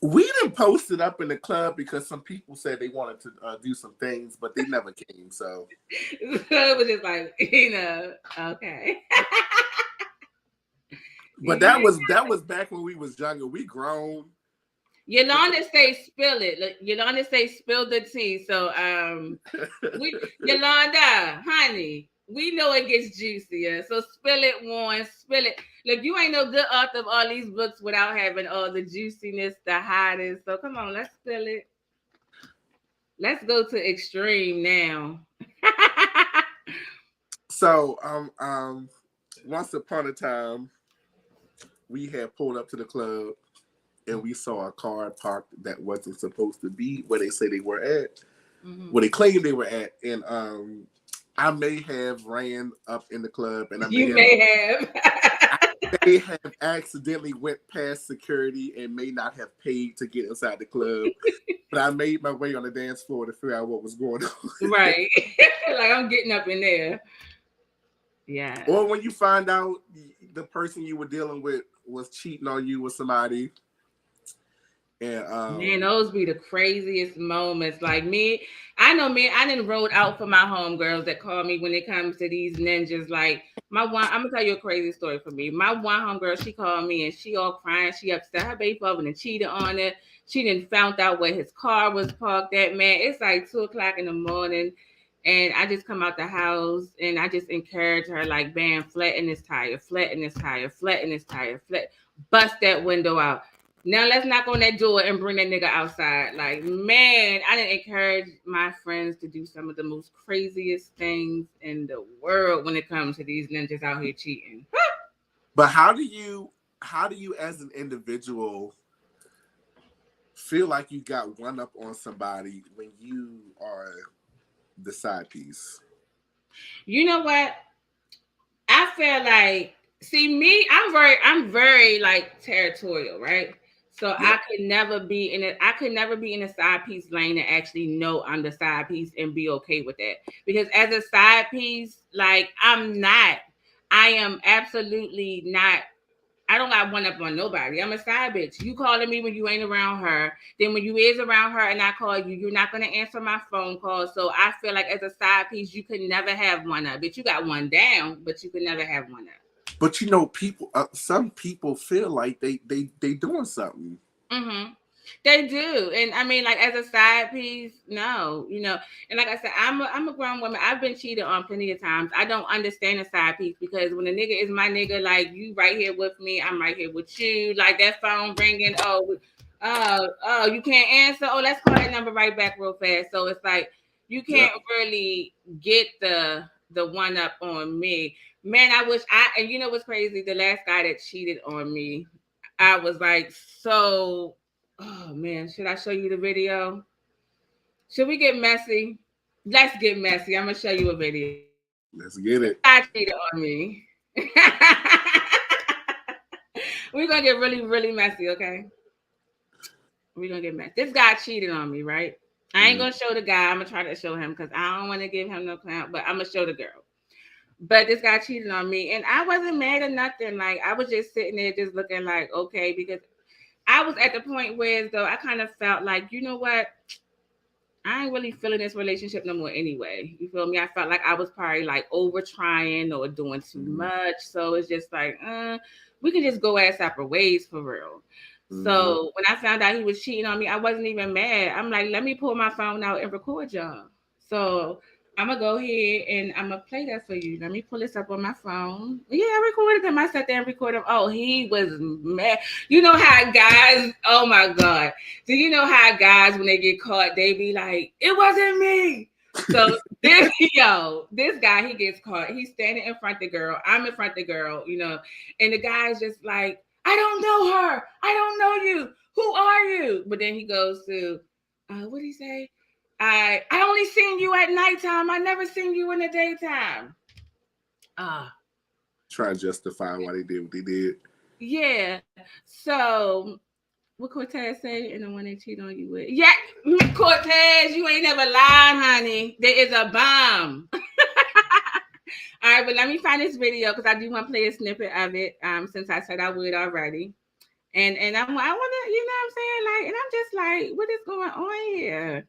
We didn't post it up in the club because some people said they wanted to do some things, but they never came. So it was just like, okay. But that was back when we was younger. We grown. Yolanda say spill it. Look, Yolanda say spill the tea. So Yolanda, honey, we know it gets juicier. So spill it, Warren. Spill it. Look, you ain't no good author of all these books without having all the juiciness, the hottest. So come on, let's spill it. Let's go to extreme now. So once upon a time, we had pulled up to the club and we saw a car parked that wasn't supposed to be where they say they were at, where they claimed they were at. And I may have ran up in the club and I may have accidentally went past security and may not have paid to get inside the club. But I made my way on the dance floor to figure out what was going on. Right. Like I'm getting up in there. Yeah. Or when you find out the person you were dealing with was cheating on you with somebody. And man, those be the craziest moments. Like me, I didn't rode out for my homegirls that call me when it comes to these ninjas. Like I'm gonna tell you a crazy story for me. My one homegirl, she called me and she all crying. She upset her baby father and cheated on it. She didn't found out where his car was parked at. Man, it's like 2:00 in the morning. And I just come out the house and I just encourage her, like, bam, flatten this tire, flatten this tire, flatten this tire, bust that window out. Now let's knock on that door and bring that nigga outside. Like, man, I didn't encourage my friends to do some of the most craziest things in the world when it comes to these ninjas out here cheating. But how do you as an individual feel like you got one up on somebody when you are the side piece? You know what? I feel like, see me, I'm very like territorial, right? So yeah. I could never be in a side piece lane and actually know I'm the side piece and be okay with that. Because as a side piece, like I am absolutely not. I don't got one up on nobody. I'm a side bitch. You calling me when you ain't around her. Then when you is around her and I call you, you're not going to answer my phone call. So I feel like as a side piece, you could never have one up. Bitch, you got one down, but you could never have one up. But you know, some people feel like they doing something. Mm-hmm. They do. And I mean, like as a side piece, no, you know, and like I said, I'm a grown woman. I've been cheated on plenty of times. I don't understand a side piece because when a nigga is my nigga, like you right here with me, I'm right here with you. Like that phone ringing, oh, you can't answer. Oh, let's call that number right back real fast. So it's like you can't really get the one up on me. Man, and you know what's crazy? The last guy that cheated on me, I was like, so. Oh man, should I show you the video? Should we get messy? Let's get messy. I'm gonna show you a video. Let's get it. I cheated on me. We're gonna get really, really messy, okay? We're gonna get messy. This guy cheated on me, right? I ain't gonna show the guy. I'm gonna try to show him because I don't want to give him no clout, but I'm gonna show the girl. But this guy cheated on me, and I wasn't mad or nothing. Like I was just sitting there, just looking like, okay, because I was at the point where though I kind of felt like, you know what? I ain't really feeling this relationship no more anyway. You feel me? I felt like I was probably like over trying or doing too much. So it's just like, we can just go our separate ways for real. Mm-hmm. So when I found out he was cheating on me, I wasn't even mad. I'm like, let me pull my phone out and record y'all. So I'm gonna go ahead and I'm gonna play that for you. Let me pull this up on my phone. Yeah, I recorded him. I sat there and recorded him. Oh, he was mad. You know how guys, oh my God. Do you know how guys, when they get caught, they be like, it wasn't me. So this guy, he gets caught. He's standing in front of the girl. I'm in front of the girl, and the guy's just like, I don't know her. I don't know you. Who are you? But then he goes to, what did he say? I only seen you at nighttime. I never seen you in the daytime. Try to justify why they did what they did. Yeah. So what Cortez say and the one they cheat on you with? Yeah, Cortez, you ain't never lied, honey. There is a bomb. All right, but let me find this video because I do want to play a snippet of it. Since I said I would already. And I want to, you know what I'm saying? Like, and I'm just like, what is going on here?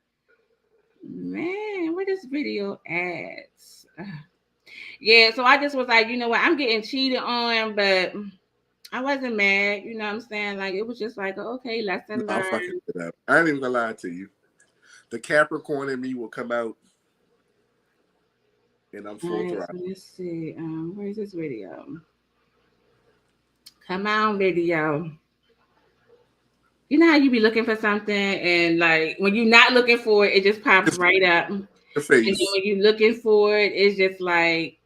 Man, where this video at? Yeah, so I just was like, you know what? I'm getting cheated on, but I wasn't mad. You know what I'm saying? Like, it was just like, okay, lesson learned. I ain't even gonna lie to you. The Capricorn in me will come out, and I'm full throttle. Let's see. Where's this video? Come on, video. You know how you be looking for something and like when you're not looking for it, it just pops right up. Your face. And then when you're looking for it, it's just like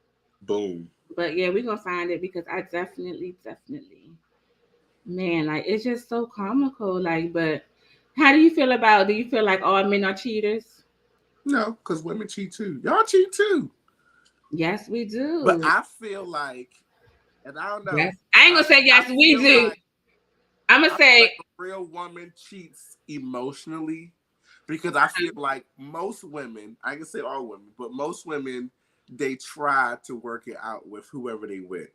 boom. But yeah, we're gonna find it because I definitely, man, like it's just so comical. Like, but how do you feel like all men are cheaters? No, because women cheat too. Y'all cheat too. Yes, we do. But I feel like, and I don't know. Yes. I ain't gonna say yes, we do. Like, I'm gonna say like a real woman cheats emotionally because I feel like most women, I can say all women, but most women, they try to work it out with whoever they with.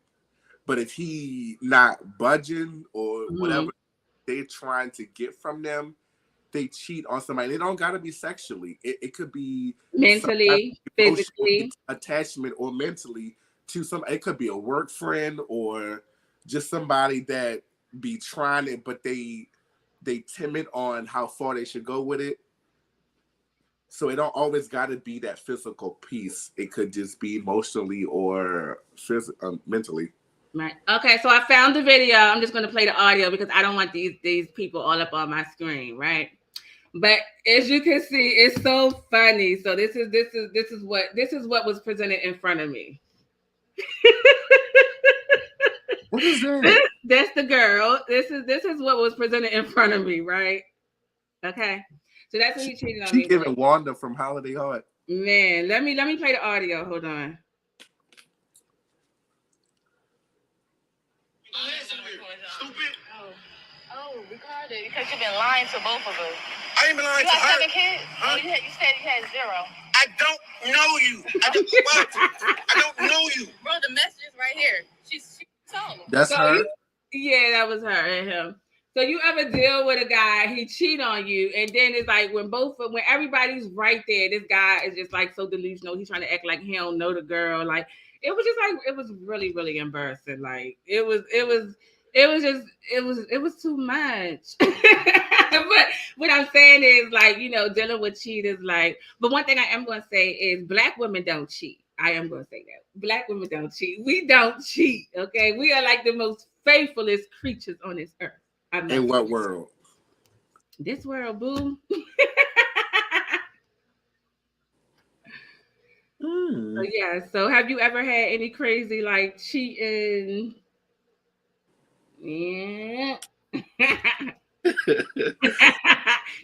But if he not budging or whatever they're trying to get from them, they cheat on somebody. It don't gotta be sexually. It could be mentally, physically, attachment, or mentally to somebody. It could be a work friend or just somebody that be trying it, but they timid on how far they should go with it. So it don't always got to be that physical piece. It could just be emotionally or mentally. Right. Okay. So I found the video. I'm just going to play the audio because I don't want these people all up on my screen, right? But as you can see, it's so funny. So this is what was presented in front of me. What is that? That's the girl. This is what was presented in front of me, right? Okay. So that's what he cheated on me. She giving Wanda from Holiday Heart. Man, let me play the audio. Hold on. Stupid. Oh, Ricardo, because you've been lying to both of us. I ain't been lying to her. You have 7 kids? Huh? You said you had 0. I don't know you. I don't know you. Bro, the message is right here. She told him. That's her? Yeah, that was her and him. So you ever deal with a guy, he cheat on you, and then it's like when everybody's right there, this guy is just like so delusional. He's trying to act like he don't know the girl. Like it was just like it was really, really embarrassing. Like it was too much. But what I'm saying is like, dealing with cheaters, like, but one thing I am gonna say is Black women don't cheat. I am gonna say that. Black women don't cheat. We don't cheat. Okay. We are like the most faithfulest creatures on this earth. In what world? This world, boo. So, yeah. So have you ever had any crazy like cheating? Yeah.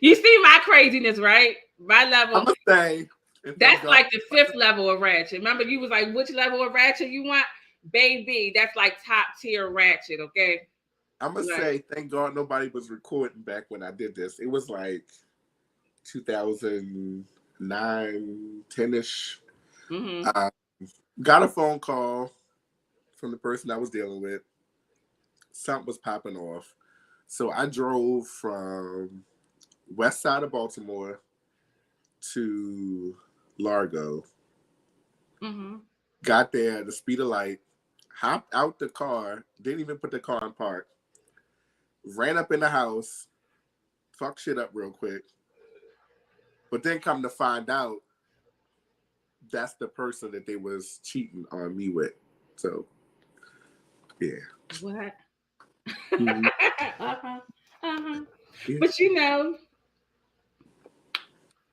You see my craziness, right? My level. I'm gonna say that's like the 5th level of ratchet. Remember, you was like, which level of ratchet you want? Baby, that's like top tier ratchet, okay? I'm gonna say, thank God nobody was recording back when I did this. It was like 2009, 10-ish. Got a phone call from the person I was dealing with. Something was popping off. So I drove from west side of Baltimore to Largo. Got there at the speed of light, hopped out the car, didn't even put the car in park. Ran up in the house, fucked shit up real quick. But then come to find out, that's the person that they was cheating on me with. So, yeah. What? Mhm. Yeah. But you know,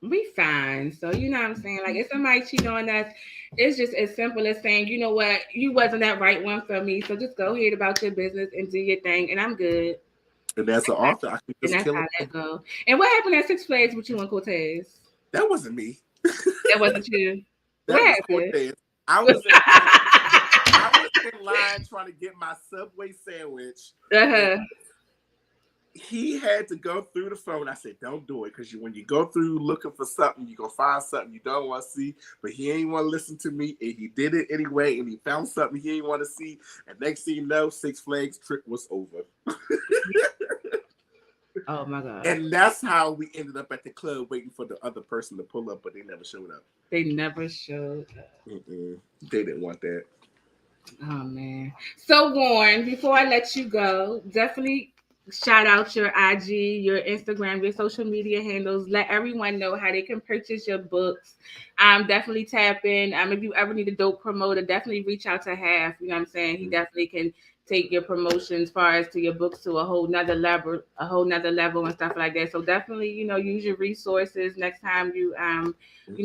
we fine. So you know what I'm saying? Like if somebody cheat on us, it's just as simple as saying, you know what, you wasn't that right one for me. So just go ahead about your business and do your thing, and I'm good. And as an author, I can And just that's kill how him. that go. And what happened at Six Flags with you and Cortez? That wasn't me. That wasn't you. That What was happened? Cortez. I was in line trying to get my Subway sandwich. Uh-huh. He had to go through the phone. I said, don't do it, because when you go through looking for something, you're going to find something you don't want to see. But he ain't want to listen to me, and he did it anyway, and he found something he ain't want to see. And next thing you know, Six Flags trip was over. Oh, my God. And that's how we ended up at the club waiting for the other person to pull up, but they never showed up. They never showed up. They didn't want that. Oh, man. So, Warren, before I let you go, definitely shout out your IG, your Instagram, your social media handles. Let everyone know how they can purchase your books. Definitely tap in. If you ever need a dope promoter, definitely reach out to Half. You know what I'm saying? He definitely can take your promotions as far as to your books to a whole nother level and stuff like that. So definitely, use your resources next time you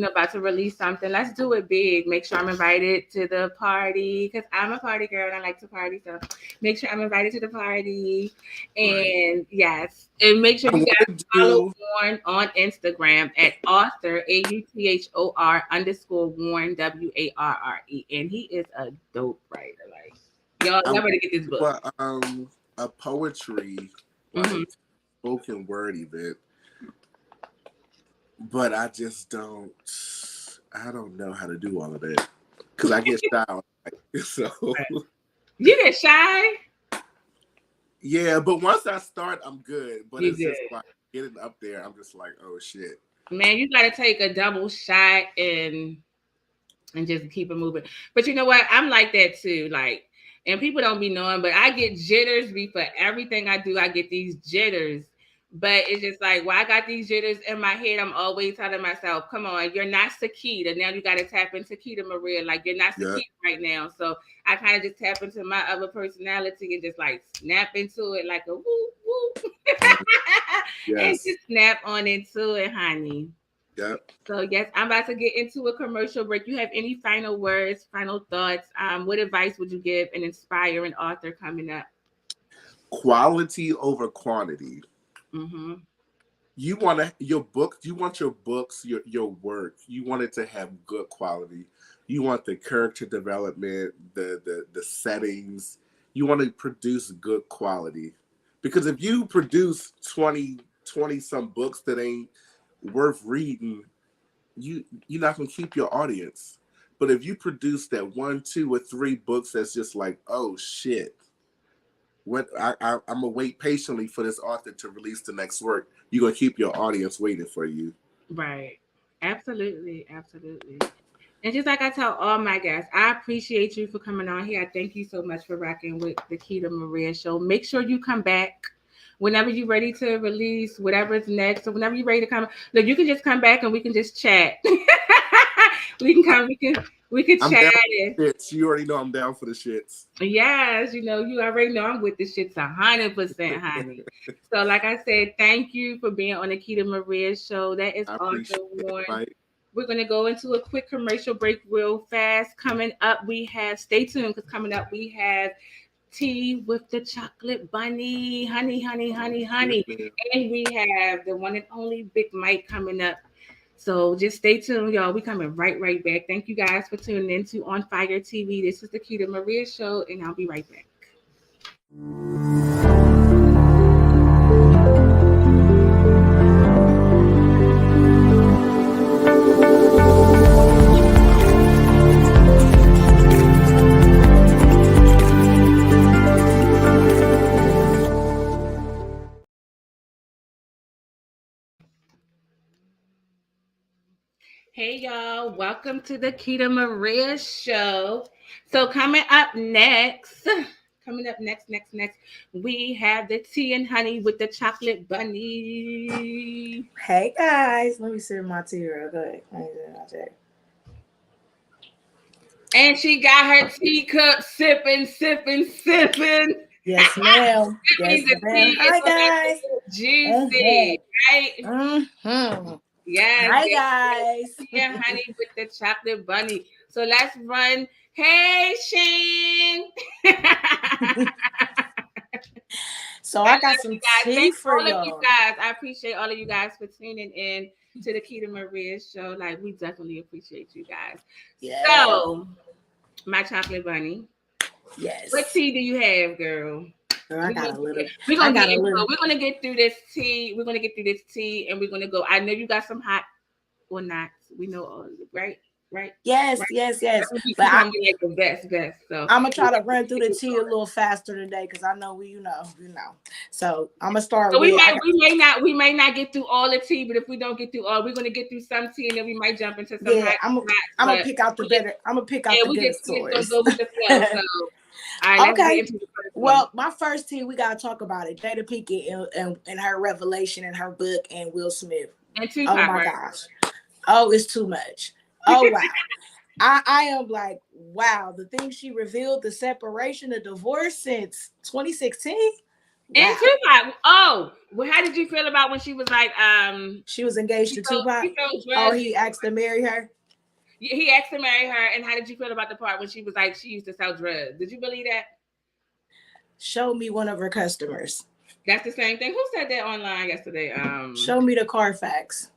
about to release something. Let's do it big. Make sure I'm invited to the party, because I'm a party girl and I like to party. So make sure I'm invited to the party. And yes, and make sure you guys follow Warren on Instagram at author AUTHOR _Warren WARRE. And he is a dope writer. Like, y'all never to get this book. But a poetry, like spoken word event. But I just don't know how to do all of that, because I get shy. So you get shy? Yeah, but once I start, I'm good. But You it's good. just like getting up there, I'm just like, oh shit. Man, you got to take a double shot and just keep it moving. But you know what? I'm like that too. Like, and people don't be knowing, but I get jitters before everything I do. I get these jitters. But it's just like, I got these jitters in my head, I'm always telling myself, come on, you're not Sakita. Now you got to tap into Keita Maria. Like, you're not Sakita right now. So I kind of just tap into my other personality and just like snap into it like a whoop, whoop. And just snap on into it, honey. Yep. So yes, I'm about to get into a commercial break. You have any final words, final thoughts? What advice would you give an aspiring author coming up? Quality over quantity. Mm-hmm. You want your books, your work, you want it to have good quality. You want the character development, the settings. You want to produce good quality. Because if you produce 20 some books that ain't worth reading, you're not gonna keep your audience. But if you produce that 1, 2, or 3 books that's just like, oh shit, what I'm gonna wait patiently for this author to release the next work, you're gonna keep your audience waiting for you. Right. Absolutely. And just like I tell all my guests, I appreciate you for coming on here. I thank you so much for rocking with the Keita Maria Show. Make sure you come back whenever you're ready to release whatever's next, or whenever you're ready to come. Look, you can just come back and we can just chat. We can chat. You already know I'm down for the shits. Yes, you already know I'm with the shits 100%, honey. So like I said, thank you for being on the Keita Maria Show. That is awesome, Warren. We're going to go into a quick commercial break real fast. Coming up, stay tuned, because coming up we have tea with the chocolate bunny, honey. And we have the one and only Big Mike coming up. So just stay tuned, y'all. We coming right back. Thank you guys for tuning in to On Fire TV. This is the Keita Maria Show, and I'll be right back. Hey y'all, welcome to the Keita Maria Show. So coming up next, we have the tea and honey with the chocolate bunny. Hey guys, let me sip my tea real quick. And she got her teacup sipping. Yes, ma'am. Yes, ma'am. Hi, guys. Juicy, right? Yes. Hi, guys. Yeah, honey, with the chocolate bunny. So let's run. Hey, Shane. So I got some tea for all y'all. Of you guys. I appreciate all of you guys for tuning in to the Keita Maria show. Like, we definitely appreciate you guys. Yeah. So, my chocolate bunny. Yes. What tea do you have, girl? I got a little. We're gonna get through this tea. We're gonna get through this tea, and we're gonna go. I know you got some hot or not. We know all of it, right? Right. Yes, right. yes. But I'm like the best. So I'm gonna try to run through the tea a little faster today because I know you know. So I'm gonna start. So we may not get through all the tea, but if we don't get through all, we're gonna get through some tea, and then we might jump into some. Yeah, I'm gonna pick out the better. I'm gonna pick out the good stories. Go with the flow, so. All right, okay. Well, my first tea, we gotta talk about it. Jada Pinkett and her revelation in her book and Will Smith. And Tupac, oh my gosh. Oh, it's too much. Oh wow. I am like, wow, the thing she revealed, the separation, the divorce since 2016. Wow. And Tupac. Oh, well, how did you feel about when she was like she was engaged to Tupac? Oh, he asked to marry her. He asked to marry her, and how did you feel about the part when she was like she used to sell drugs? Did you believe that? Show me one of her customers. That's the same thing. Who said that online yesterday? Show me the Carfax.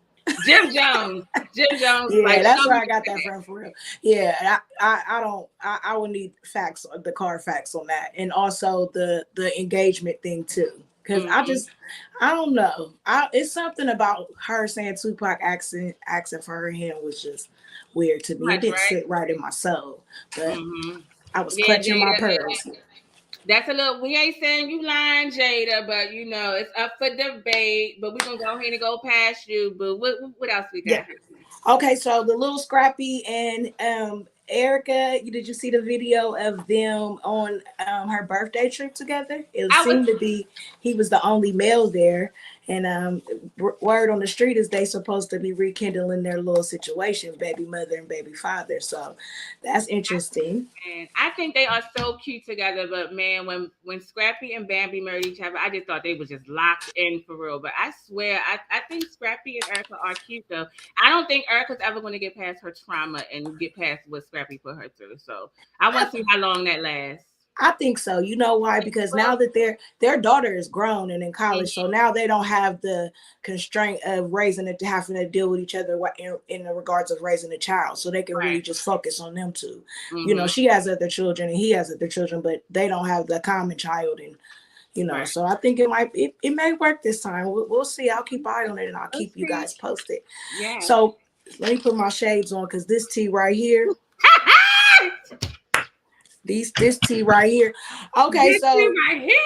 Jim Jones. Yeah, like, that's where I got that from for real. Yeah, I would need facts, the Carfax on that, and also the engagement thing too. Because I don't know. It's something about her saying Tupac asking for her hand was just weird to me. It didn't sit right in my soul. But I was clutching my pearls. That's a little, we ain't saying you lying, Jada, but you know, it's up for debate. But we're gonna go ahead and go past you. But what else we got? Yeah. Okay, so the little Scrappy and Erica, did you see the video of them on her birthday trip together? It seemed to be he was the only male there, and word on the street is they supposed to be rekindling their little situation, baby mother and baby father. So that's interesting. And I think they are so cute together. But man, when Scrappy and Bambi married each other, I just thought they were just locked in for real. But I swear, I think Scrappy and Erica are cute though. I don't think Erica's ever going to get past her trauma and get past what Scrappy put her through. So I want to see how long that lasts. I think so. You know why? Because now that their daughter is grown and in college, so now they don't have the constraint of raising it, having to deal with each other in the regards of raising a child. So they can really just focus on them two. You know, she has other children and he has other children, but they don't have the common child. And you know, so I think it may work this time. We'll see. I'll keep an eye on it and I'll keep you guys posted. Yeah. So let me put my shades on because this tea right here. This tea right here. Okay, this so tea right here.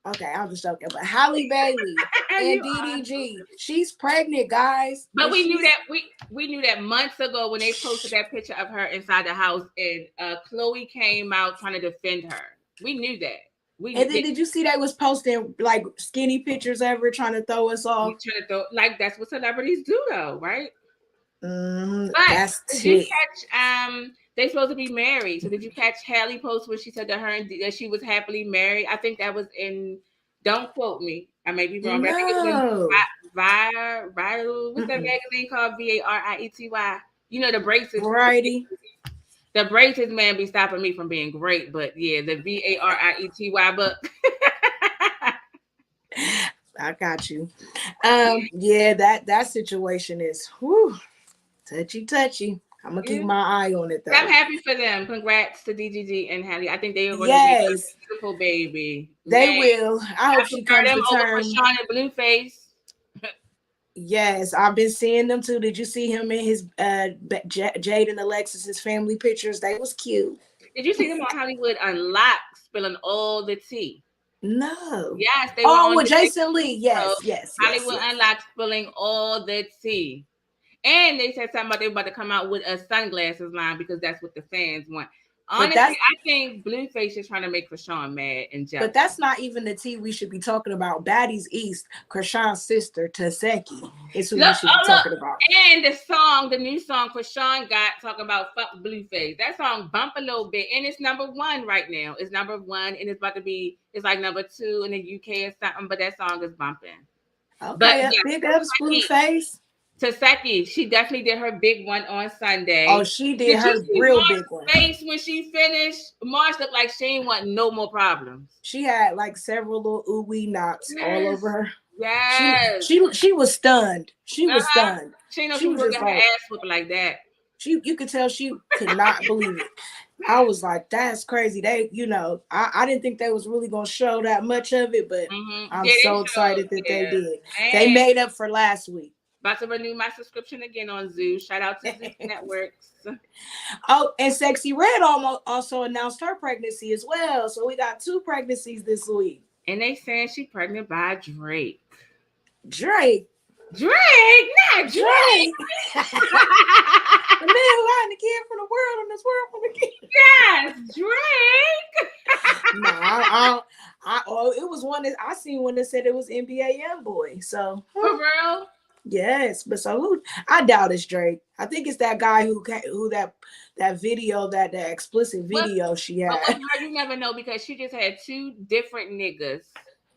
Okay, I'm just joking. But Halle Bailey and DDG, she's pregnant, guys. But we knew that months ago when they posted that picture of her inside the house, and Chloe came out trying to defend her. We knew that. Then did you see they was posting like skinny pictures of her trying to throw us off? Like that's what celebrities do, though, right? That's did you catch they supposed to be married. So did you catch Halle post where she said that that she was happily married? I think that was in, don't quote me, I may be wrong, but I think it was in Viral. What's that magazine called? Variety. You know, the braces. Variety. The braces, man, be stopping me from being great, but yeah, the Variety book. I got you. Yeah, that situation is touchy. I'm gonna keep my eye on it though. I'm happy for them. Congrats to DGG and Halle. I think they are going to be a beautiful baby. They will. I hope she comes to terms. Sean and Blueface. Yes, I've been seeing them too. Did you see him in his Jade and Alexis's family pictures? They was cute. Did you see them on Hollywood Unlocked spilling all the tea? No. Yes, they were with Jason Lee. Yes. Hollywood Unlocked spilling all the tea. And they said something about they were about to come out with a sunglasses line because that's what the fans want. Honestly, I think Blueface is trying to make Krishan mad and jealous. But that's not even the tea we should be talking about. Baddies East, Krishan's sister, Taseki, is who we should be talking about. And the new song Krishan got talking about fuck Blueface. That song bump a little bit, and it's #1 right now. It's #1, and it's about to be, it's like #2 in the UK or something, but that song is bumping. Okay, but, big ups Blueface. Taseki, she definitely did her big one on Sunday. Oh, she did her real big one. Face when she finished, March looked like she ain't want no more problems. She had like several little ooey knots all over her. Yes, she was stunned. She was stunned. She didn't know she was gonna get her ass whipped like that. You could tell she could not believe it. I was like, that's crazy. They, I didn't think they was really gonna show that much of it, but I'm so excited that they did. And they made up for last week. About to renew my subscription again on Zoo. Shout out to Zoo Networks. Oh, and Sexy Red also announced her pregnancy as well. So we got 2 pregnancies this week. And they saying she's pregnant by Drake. Drake? Not Drake. The man who hiding the kid from the world and this world from the kid. Yes, Drake. No, it was one that I seen one that said it was NBA YoungBoy. So for real. Yes, but so I doubt it's Drake. I think it's that guy who that video, that explicit video she had. But you never know, because she just had 2 different niggas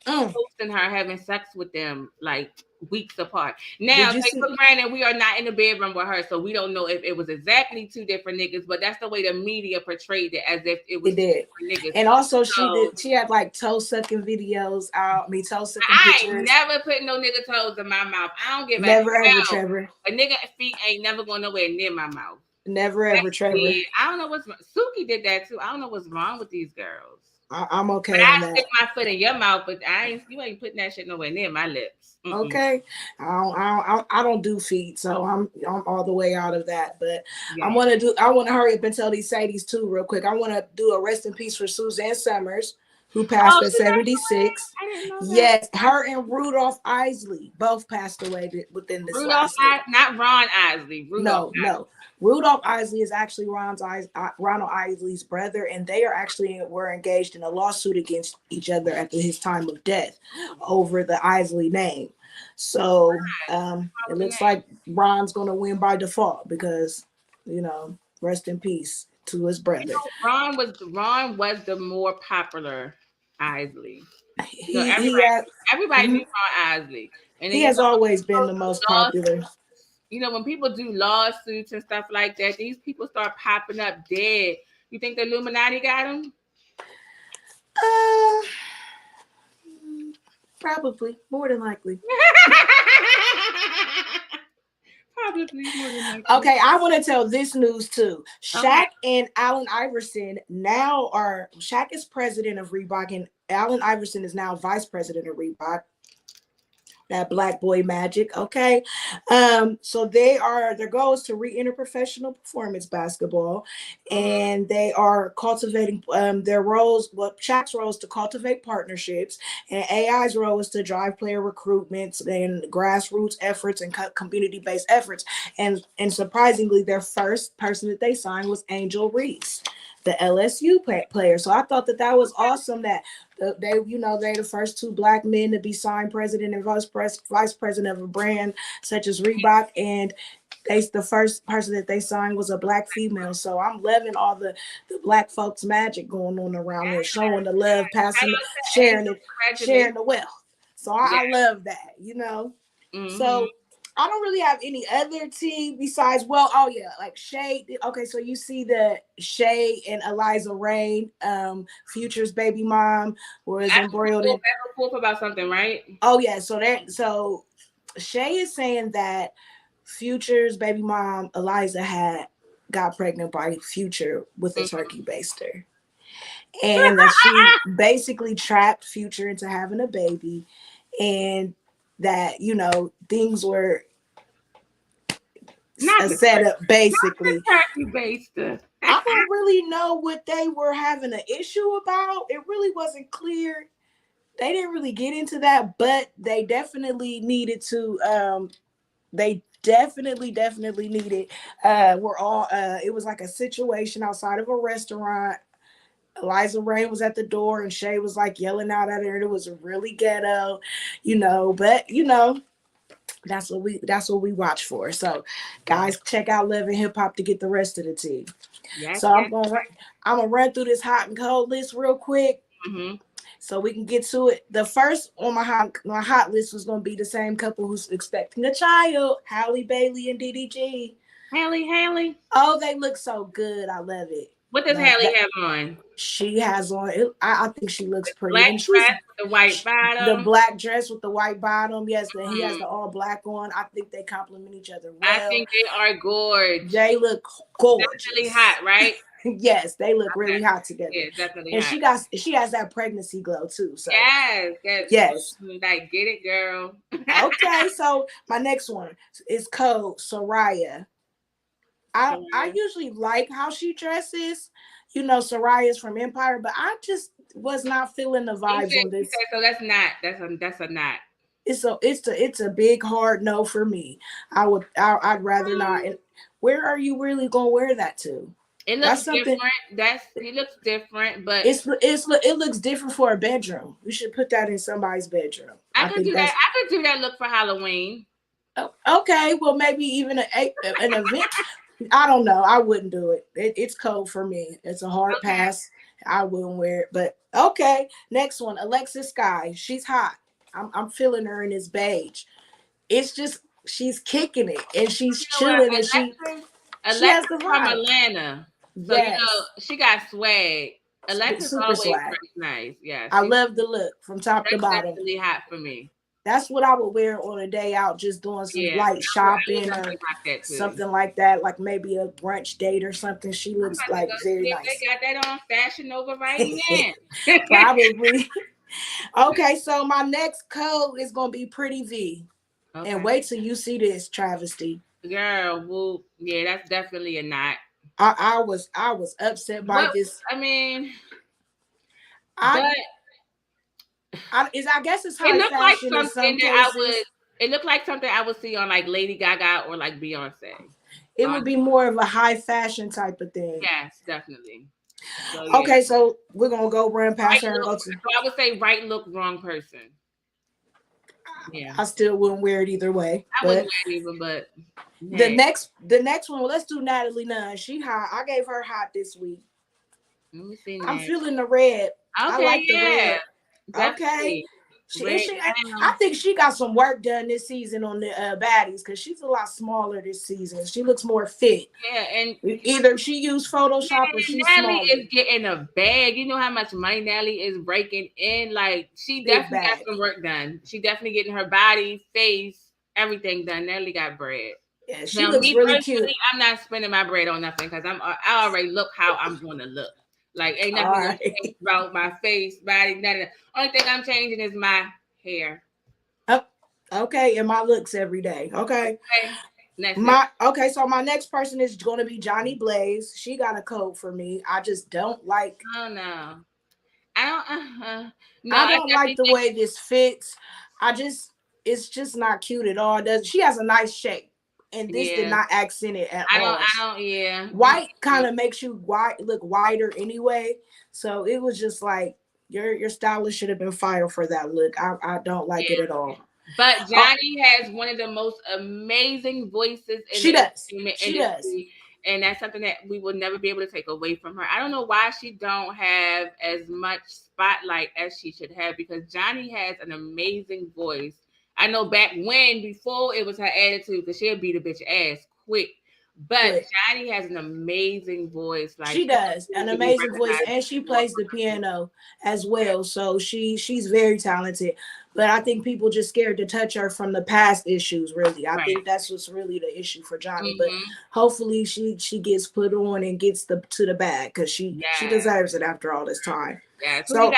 posting her having sex with them like weeks apart. Now, for granted, we are not in the bedroom with her, so we don't know if it was exactly 2 different niggas, but that's the way the media portrayed it, as if it was 2 different niggas. And also she had like toe sucking videos out. Toe sucking pictures. I ain't never put no nigga toes in my mouth. I don't give never ever, Trevor. A nigga feet ain't never going nowhere near my mouth. Never ever, Trevor. I don't know what's Suki did that too. I don't know what's wrong with these girls. I'm okay. But I stick my foot in your mouth, but you ain't putting that shit nowhere near my lips. Mm-mm. Okay, I don't do feet, so I'm all the way out of that. But yeah. I want to hurry up and tell these Sadies too real quick. I want to do a rest in peace for Suzanne Summers, who passed at 76. Yes, her and Rudolph Isley both passed away within this last year. Not Ron Isley. No. Rudolph Isley is actually Ronald Isley's brother, and they were engaged in a lawsuit against each other at his time of death over the Isley name. So it looks like Ron's going to win by default because, rest in peace to his brother. Ron was the more popular Isley. Everybody knew Ron Isley, and he has always been the most popular. When people do lawsuits and stuff like that, these people start popping up dead. You think the Illuminati got them? Probably, more than likely. Probably more than likely. Okay, I want to tell this news too. Shaq and Allen Iverson Shaq is president of Reebok, and Allen Iverson is now vice president of Reebok. That black boy magic, okay. So their goal is to re-enter professional performance basketball, and they are cultivating their roles. Well, Shaq's role is to cultivate partnerships, and AI's role is to drive player recruitments and grassroots efforts and community-based efforts. And surprisingly, their first person that they signed was Angel Reese, the LSU player. So I thought that was awesome that they're the first 2 black men to be signed president and vice president of a brand such as Reebok, and the first person that they signed was a black female. So I'm loving all the black folks magic going on around here, showing the love, sharing the wealth. So I love that, Mm-hmm. So I don't really have any other tea besides, like Shay. Okay, so you see the Shay and Eliza Reign, Future's baby mom, was embroiled in about something, right? Oh yeah, so Shay is saying that Future's baby mom Eliza got pregnant by Future with a turkey baster, and that she basically trapped Future into having a baby, and that things were a setup basically. I don't really know what they were having an issue about. It really wasn't clear. They didn't really get into that, but they definitely needed to They definitely need it. We're all it was like a situation outside of a restaurant. Eliza Rain was at the door and Shay was like yelling out at her. It was really ghetto, but that's what we watch for. So guys, check out Love and Hip Hop to get the rest of the tea. Yes, so I'm gonna run through this hot and cold list real quick. Mm-hmm. So we can get to it. The first on my hot list was going to be the same couple who's expecting a child, Halle Bailey and DDG. Halle. Oh, they look so good. I love it. What does Halle have on? She has on, I think she looks pretty. Black dress with the white bottom. The black dress with the white bottom. Yes, he has the all black on. I think they complement each other well. I think they are gorgeous. They look gorgeous. Definitely hot, right? Yes, they look really hot together. Yeah, definitely. And hot. she has that pregnancy glow too. So yes. Like, get it, girl. Okay, so my next one is Soraya. I usually like how she dresses. Soraya's from Empire, but I just was not feeling the vibes on this. So that's a not. It's a big hard no for me. I'd rather not. And where are you really gonna wear that to? It looks different. It looks different, but it looks different for a bedroom. We should put that in somebody's bedroom. I could do that. I could do that look for Halloween. Oh, okay, well maybe even an event. I don't know. I wouldn't do it. It's cold for me. It's a hard pass. I wouldn't wear it. But okay, next one, Alexis Sky. She's hot. I'm feeling her in this beige. It's just she's kicking it and she's chilling and she has the from Atlanta. So yes. She got swag. Alexis always swag. Nice. Yeah. I love the look from top to bottom. That's really hot for me. That's what I would wear on a day out, just doing some light shopping or something like that, like maybe a brunch date or something. She looks like very nice. They got that on Fashion Nova right now. Probably. Okay, so my next code is gonna be Pretty V, and wait till you see this travesty. Girl, well, yeah, that's definitely a knot. I was upset by this. I mean, I guess it's high fashion in some cases. It looked like something I would see on like Lady Gaga or like Beyonce. It would be more of a high fashion type of thing. Yes, definitely. So, yeah. Okay, so we're gonna go run past her and go to. So I would say right look, wrong person. Yeah, I still wouldn't wear it either way. I wouldn't wear it either, but the next one. Well, let's do Natalie Nunn. She hot. I gave her hot this week. Let me see. I'm feeling the red. Okay, I like the red. Definitely. Okay. I think she got some work done this season on the baddies because she's a lot smaller this season. She looks more fit. Yeah, and either she used Photoshop or she's Natalie smaller. is getting a bag. You know how much money Natalie is breaking in. Like she definitely got some work done. She definitely getting her body, face, everything done. Natalie got bread. Yeah, she looks really cute. I'm not spending my bread on nothing because I already look how I'm going to look. Like ain't nothing about my face, body, nothing. Only thing I'm changing is my hair. Oh, okay, and my looks every day. Okay. So my next person is going to be Johnny Blaze. She got a code for me. I just don't like. Oh no, I don't like the way this fits. It's just not cute at all. She has a nice shape. And this did not accent it at all. White kind of makes you look wider anyway. So it was just like your stylist should have been fired for that look. I don't like it at all. But Johnny has one of the most amazing voices in the entertainment industry. And that's something that we will never be able to take away from her. I don't know why she don't have as much spotlight as she should have because Johnny has an amazing voice. I know before it was her attitude, because she'll beat a bitch ass quick. But Johnny has an amazing voice. Like she does, an amazing voice, and she plays the piano as well. So she's very talented. But I think people just scared to touch her from the past issues. Really, I think that's what's really the issue for Johnny. But hopefully she gets put on and gets to the bag because she deserves it after all this time. Yeah. So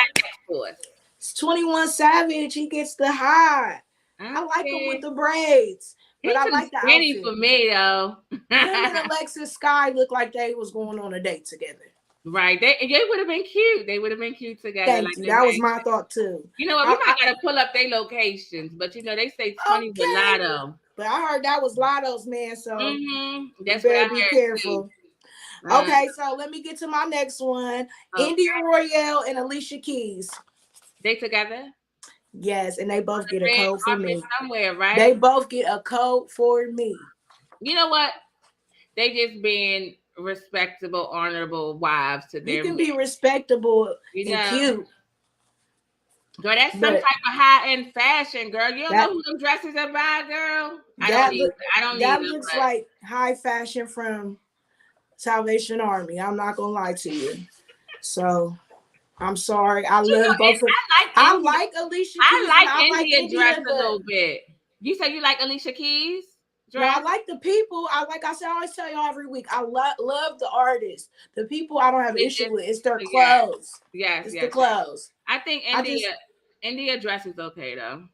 it's 21 Savage. He gets the high. I like him with the braids, but I like the outfit. For me though. Him and Alexis Sky look like they was going on a date together. Right, they would have been cute. They would have been cute together. Thank you. That was my thought too. You know what? We're not gonna pull up their locations, but they say 20 Mulatto. But I heard that was Lotto's man, so Mm-hmm. you better be careful. Okay, so let me get to my next one. Okay. India Royale and Alicia Keys. They together? Yes, and they both get a code for me. Somewhere, right? They both get a code for me. You know what? They just being respectable, honorable wives to their. You can be respectable and cute. Girl, that's some type of high-end fashion, girl. You don't know who them dresses are by, girl. I don't need that looks like high fashion from Salvation Army. I'm not gonna lie to you. So I'm sorry. I love both of them. I like Alicia Keys. I like India dress a little bit. You say you like Alicia Keys? No, I like the people. I always tell y'all every week. I love the artists. The people I don't have an issue with. It's their clothes. Yes, it's the clothes. I think India dress is okay though.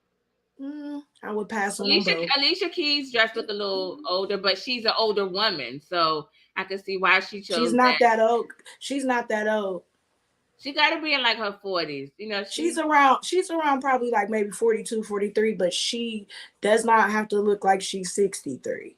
I would pass on Alicia Keys' dress look a little older, but she's an older woman, so I can see why she chose. She's not that old. She's not that old. She got to be in like her 40s. You know, she's around probably like maybe 42, 43, but she does not have to look like she's 63.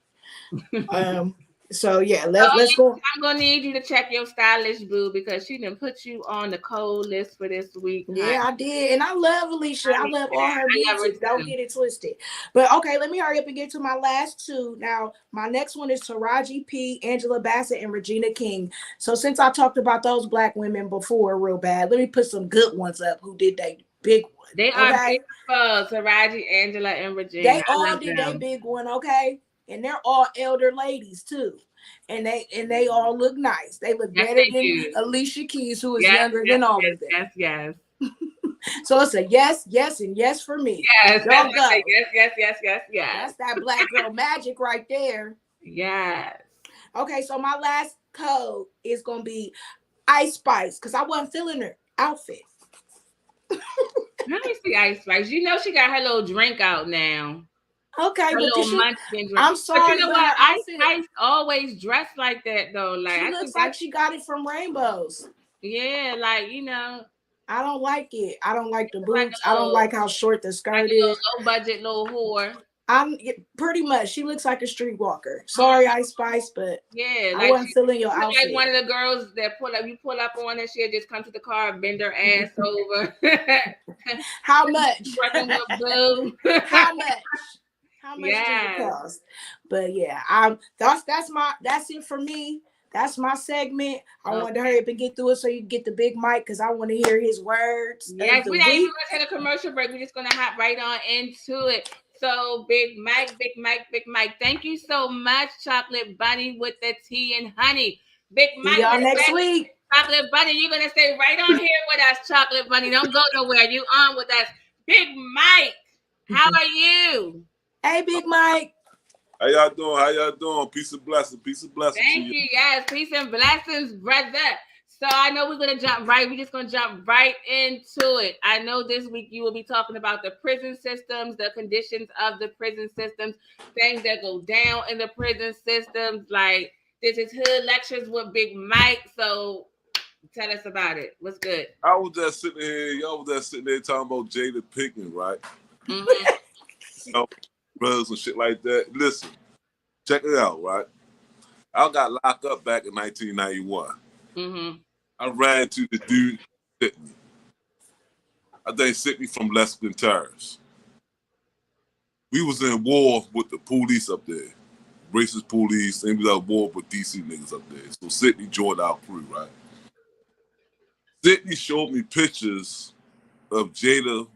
So yeah, let's go. I'm gonna need you to check your stylish boo because she done put you on the cold list for this week. Yeah, I did, and I love Alicia. I love all her music. Don't get it twisted. But okay, let me hurry up and get to my last two. Now, my next one is Taraji P, Angela Bassett, and Regina King. So since I talked about those black women before real bad, let me put some good ones up who did they big one. They are big Taraji, Angela, and Regina. They all did their big one, okay? And they're all elder ladies too. And they all look nice. They look better than Alicia Keys, who is younger than all of them. Yes. So it's a yes, and yes for me. Yes, don't go. Yes. That's that black girl magic right there. Yes. Okay, so my last code is gonna be Ice Spice because I wasn't feeling her outfit. Let me see Ice Spice. You know she got her little drink out now. Okay, but I'm sorry. But you know what? Ice always dressed like that though. Like she looks like she got it from Rainbows. Yeah, like you know. I don't like it. I don't like the boots. I don't like how short the skirt is. Low budget, little whore. I'm pretty much. She looks like a streetwalker. Sorry, Ice Spice, but yeah, I wasn't feeling your outfit. Like one of the girls that you pull up on her, she'll just come to the car, bend her ass over. How much? How much? How much did it cost? But yeah, that's it for me. That's my segment. I wanted to hurry up and get through it so you can get the big mic because I want to hear his words. Yes, we're not even going to take a commercial break. We're just going to hop right on into it. So Big Mike. Thank you so much, Chocolate Bunny with the tea and honey. Big Mike. See y'all next week. Chocolate Bunny, you're going to stay right on here with us, Chocolate Bunny. Don't go nowhere. You on with us. Big Mike, how are you? Hey, Big Mike. How y'all doing? Peace and blessings. Thank you. Yes, peace and blessings, brother. So I know we're just gonna jump right into it. I know this week you will be talking about the prison systems, the conditions of the prison systems, things that go down in the prison systems. Like this is Hood Lectures with Big Mike. So tell us about it. What's good? I was just sitting here. Y'all was just sitting there talking about Jada Pinkett, right? Mm-hmm. Brothers and shit like that. Listen, check it out, right? I got locked up back in 1991. Mm-hmm. I ran to the dude that sent me. I think sent me from Lexington Terrace. We was in war with the police up there. Racist police, and we was at war with DC niggas up there. So Sydney joined our crew, right? Sydney showed me pictures of Jada,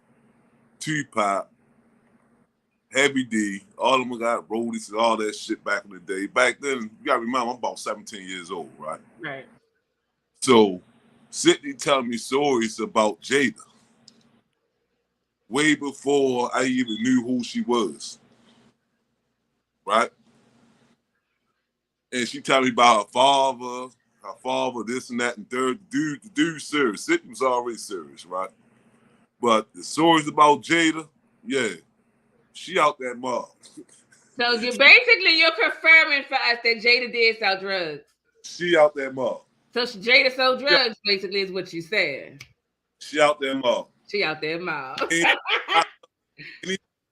Tupac, Heavy D, all of them got roadies and all that shit back in the day. Back then, you gotta remember, I'm about 17 years old, right? Right. So, Sydney telling me stories about Jada way before I even knew who she was, right? And she telling me about her father, this and that, and third. The dude serious. Sydney was already serious, right? But the stories about Jada, yeah. She out that mug. So you're confirming for us that Jada did sell drugs. She out that mug. So Jada sold drugs, basically, is what you said. She out that mug. She out there mug. He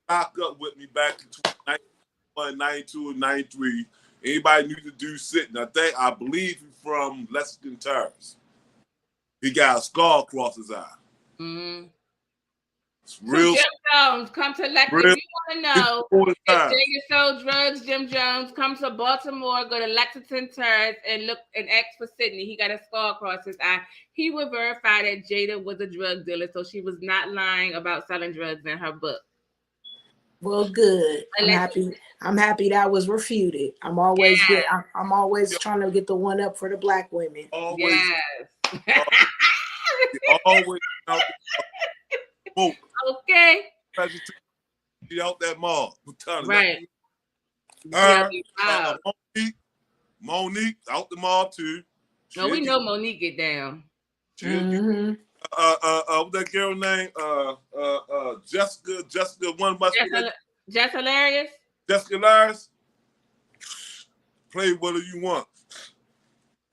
locked up with me back in 2019. 91, 92, and 93. Anybody knew the dude sitting? I believe he's from Lexington Terrace. He got a scar across his eye. Mm-hmm. It's real. Jim Jones, come to Lexington. If you want to know if Jada sold drugs, Jim Jones, come to Baltimore, go to Lexington Terrace and look and ask for Sydney. He got a scar across his eye. He would verify that Jada was a drug dealer, so she was not lying about selling drugs in her book. Well, good. I'm happy that was refuted. I'm always good. I'm always trying to get the one up for the black women. Always. Yes. Always. Okay. Get out that mall. Right. Monique out the mall too. No, we know Monique get down. Mm-hmm. What's that girl name? Jessica. Jessica Hilarious. Jessica Hilarious. Play what you want.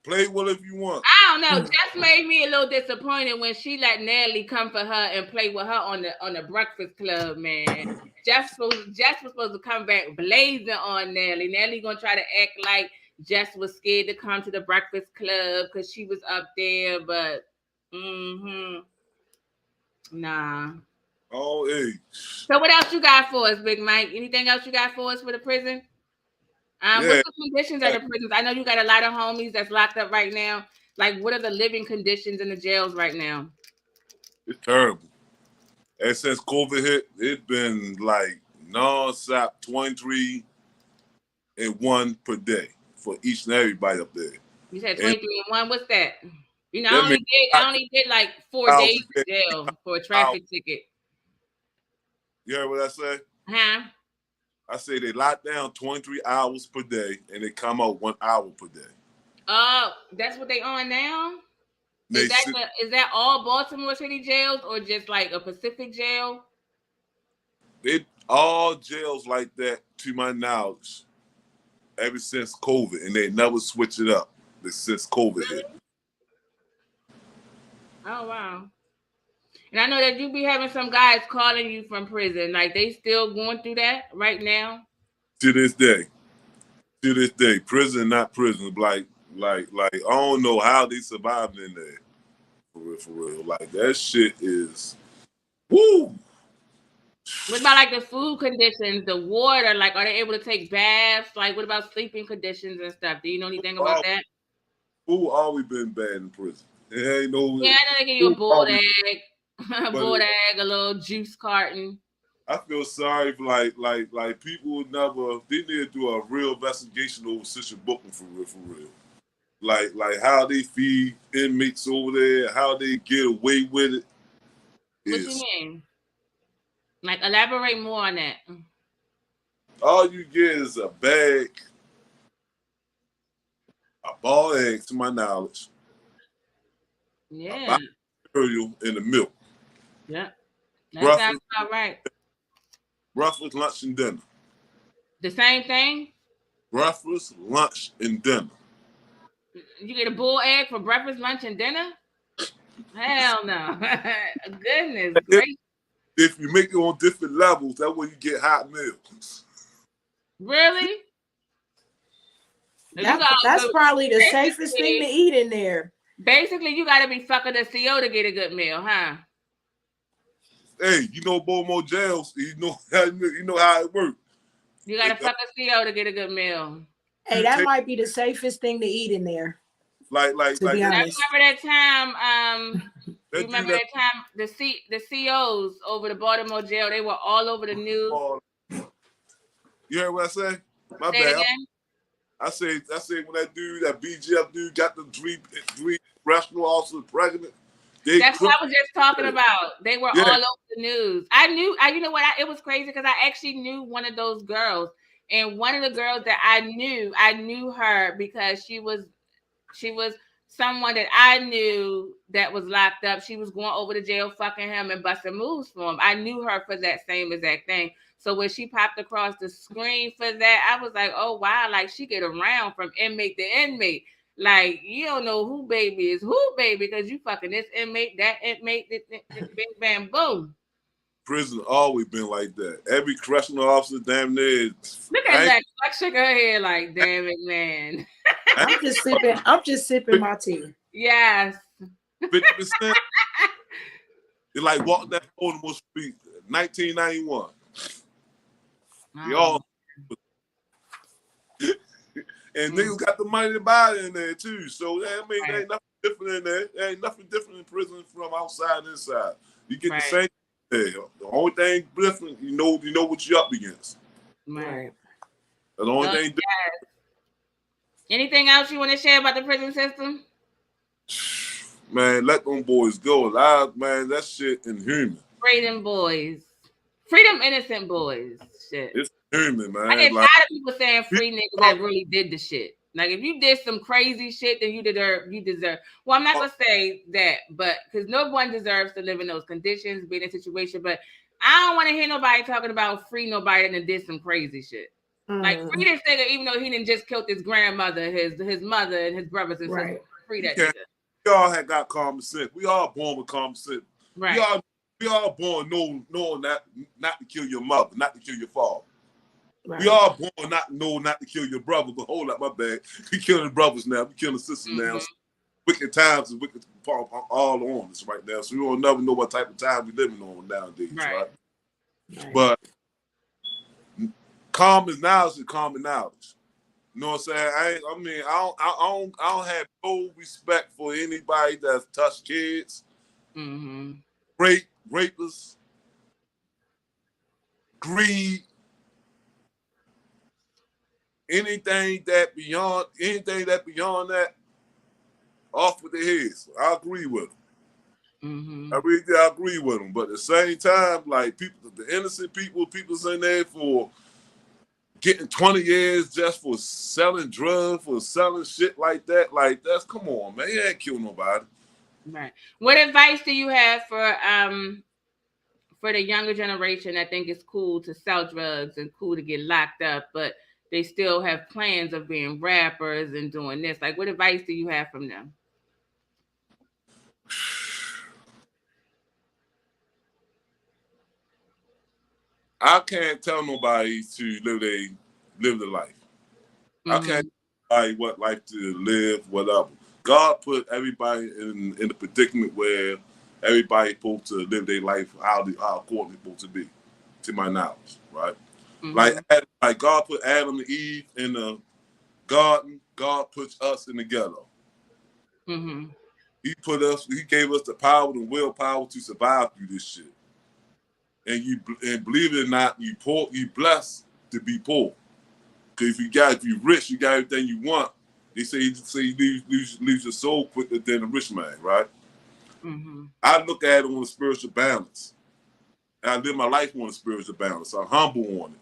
Play what if you want. I don't know. Jess made me a little disappointed when she let Nelly come for her and play with her on the Breakfast Club, man. Jess was supposed to come back blazing on Nelly. Nelly gonna try to act like Jess was scared to come to the Breakfast Club because she was up there, but nah. Oh, hey. So what else you got for us, Big Mike? Anything else you got for us for the prison? What's the conditions at the prisons? I know you got a lot of homies that's locked up right now. Like, what are the living conditions in the jails right now? It's terrible. And since COVID hit, it's been like non-stop 23 and 1 per day for each and everybody up there. You said 23 and 1. What's that? You know, I only did like 4 days in jail for a traffic ticket. You heard what I said? Huh? I say they lock down 23 hours per day and they come out 1 hour per day. That's what they on now? Is that all Baltimore City jails or just like a Pacific jail? All jails like that, to my knowledge, ever since COVID, and they never switch it up since COVID hit. Oh, wow. And I know that you be having some guys calling you from prison. Like, they still going through that right now? To this day. Prison, not prison. Like, I don't know how they survived in there. For real. Like, that shit is, woo! What about, like, the food conditions, the water? Like, are they able to take baths? Like, what about sleeping conditions and stuff? Do you know anything about that? Food always been bad in prison. It ain't no... Yeah, I know they give you a boiled egg. A little juice carton. I feel sorry for like people they need to do a real investigation over Sister Booking for real. Like how they feed inmates over there, how they get away with it. What you mean? Like, elaborate more on that. All you get is a bag, a ball egg, to my knowledge. Yeah. Cereal in the milk. Yeah. That sounds about right. Breakfast, lunch, and dinner. The same thing? Breakfast, lunch, and dinner. You get a bull egg for breakfast, lunch, and dinner? Hell no. Goodness gracious. If you make it on different levels, that's when you get hot meals. Really? That's probably the safest thing to eat in there. Basically, you got to be fucking a CO to get a good meal, huh? Hey, you know Baltimore jails. You know how it works. You got to fuck a CO to get a good meal. Hey, that might be the safest thing to eat in there. Like. Remember that time? Remember that time? The COs over the Baltimore jail, they were all over the news. You heard what I say? My Say bad. Again? I say when that BGF dude got the three restaurant officers pregnant. That's what I was just talking about. They were all over the news. You know what? It was crazy because I actually knew one of those girls. And one of the girls that I knew her because she was someone that I knew that was locked up. She was going over to jail, fucking him and busting moves for him. I knew her for that same exact thing. So when she popped across the screen for that, I was like, oh, wow, like she get around from inmate to inmate. Like, you don't know who baby is who baby because you fucking this inmate, that inmate, bing, bam, boom. prison always been like that. Every correctional officer damn near. Look at that. I shook her head like, damn it, man. I'm just sipping my tea. Yes. 50%. They like walked that Baltimore street, 1991. Y'all. And niggas got the money to buy it in there too. So I mean, there ain't nothing different in there. There ain't nothing different in prison from outside and inside. You get the same thing. The only thing different, you know what you're up against. Right. The only thing different. Anything else you want to share about the prison system? Man, let them boys go. Man, that shit inhuman. Freedom boys. Freedom innocent boys. Shit. It's inhuman, man. I get tired of people saying free niggas that really did the shit. Like, if you did some crazy shit, then you deserve. Well, I'm not gonna say that, but because no one deserves to live in those conditions, be in a situation. But I don't want to hear nobody talking about free nobody that did some crazy shit. Like, free this nigga, even though he didn't just killed his grandmother, his mother, and his brothers and sisters. Free that nigga. We all had got common sense. We all born with common sense. Right. We all born knowing that not to kill your mother, not to kill your father. Right. We all born not to kill your brother, but hold up, my bad. We killing brothers now. We killing sisters now. So wicked times and wicked all on us right now. So we don't never know what type of time we living on nowadays, right? But common knowledge is common knowledge. You know what I'm saying? I don't have no respect for anybody that's touched kids, rapists, greed. Anything that beyond that, off with their heads. I agree with them. I really agree with them. But at the same time, like people, the innocent people's in there for getting 20 years just for selling drugs, for selling shit like that. Like come on, man. You ain't kill nobody. Right. What advice do you have for the younger generation that think it's cool to sell drugs and cool to get locked up, but they still have plans of being rappers and doing this? Like, what advice do you have from them? I can't tell nobody to live the life. I can't tell nobody what life to live, whatever. God put everybody in a predicament where everybody's supposed to live their life how according it's supposed to be, to my knowledge, right? Like God put Adam and Eve in the garden. God puts us in the ghetto. He gave us the power and willpower to survive through this shit. And believe it or not, you blessed to be poor. Because if you're rich, you got everything you want. They say you lose your soul quicker than a rich man, right? I look at it on a spiritual balance. And I live my life on a spiritual balance. I'm humble on it.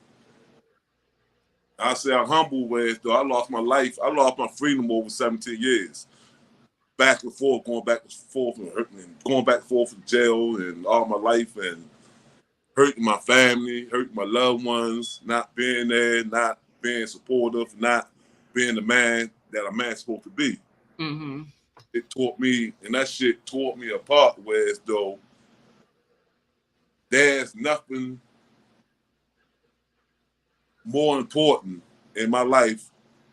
I say I'm humble whereas though I lost my life. I lost my freedom over 17 years. Back and forth, going back and forth to jail and all my life and hurting my family, hurting my loved ones, not being there, not being supportive, not being the man that a man's supposed to be. It taught me, and that shit tore me apart, whereas though there's nothing more important in my life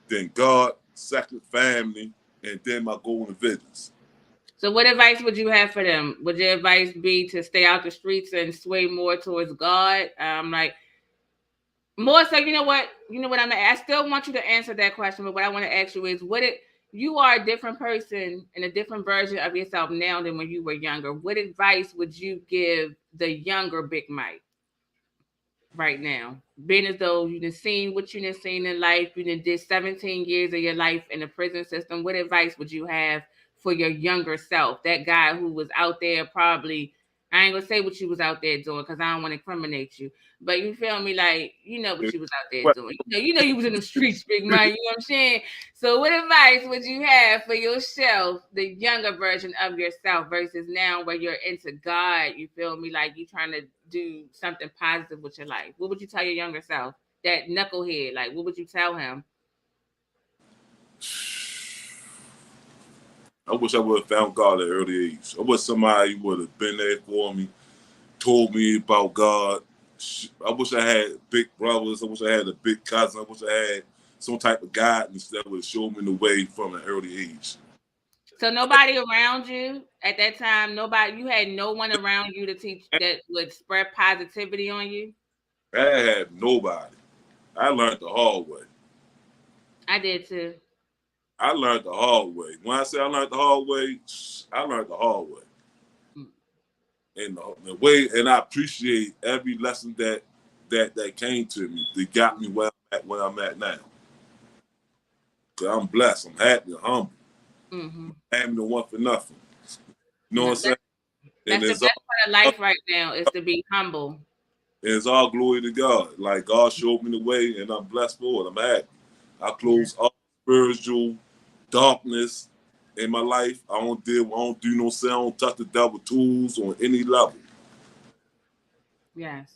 than God, second family, and then my goals and visions. So what advice would you have for them? Would your advice be to stay out the streets and sway more towards God? Like more so, you know what I still want you to answer that question, but what I want to ask you is you are a different person and a different version of yourself now than when you were younger. What advice would you give the younger Big Mike right now? Being as though you done seen what you done seen in life, you done did 17 years of your life in the prison system. What advice would you have for your younger self? That guy who was out there probably, I ain't gonna say what you was out there doing because I don't want to incriminate you, but you feel me? Like, you know what you was out there doing. You know you was in the streets, Big Mike, you know what I'm saying? So what advice would you have for yourself, the younger version of yourself versus now where you're into God, you feel me? Like you trying to do something positive with your life. What would you tell your younger self? That knucklehead, like what would you tell him? I wish I would have found God at an early age. I wish somebody would have been there for me told me about God. I wish I had big brothers. I wish I had a big cousin. I wish I had some type of guidance that would show me the way from an early age. So nobody around you at that time, you had no one around you to teach that would spread positivity on you? I had nobody. I learned the hard way. I did too. I learned the hard way. When I say I learned the hard way, I learned the hard way. And the way, and I appreciate every lesson that came to me that got me where I'm at now. Cause I'm blessed, I'm happy, I'm humble. I am the one for nothing. You know what I'm saying? That's the best part of life right now is to be humble. And it's all glory to God. Like God showed me the way, and I'm blessed for it. I'm happy. I close all spiritual darkness in my life. I don't do no sin. I don't touch the devil tools on any level. Yes.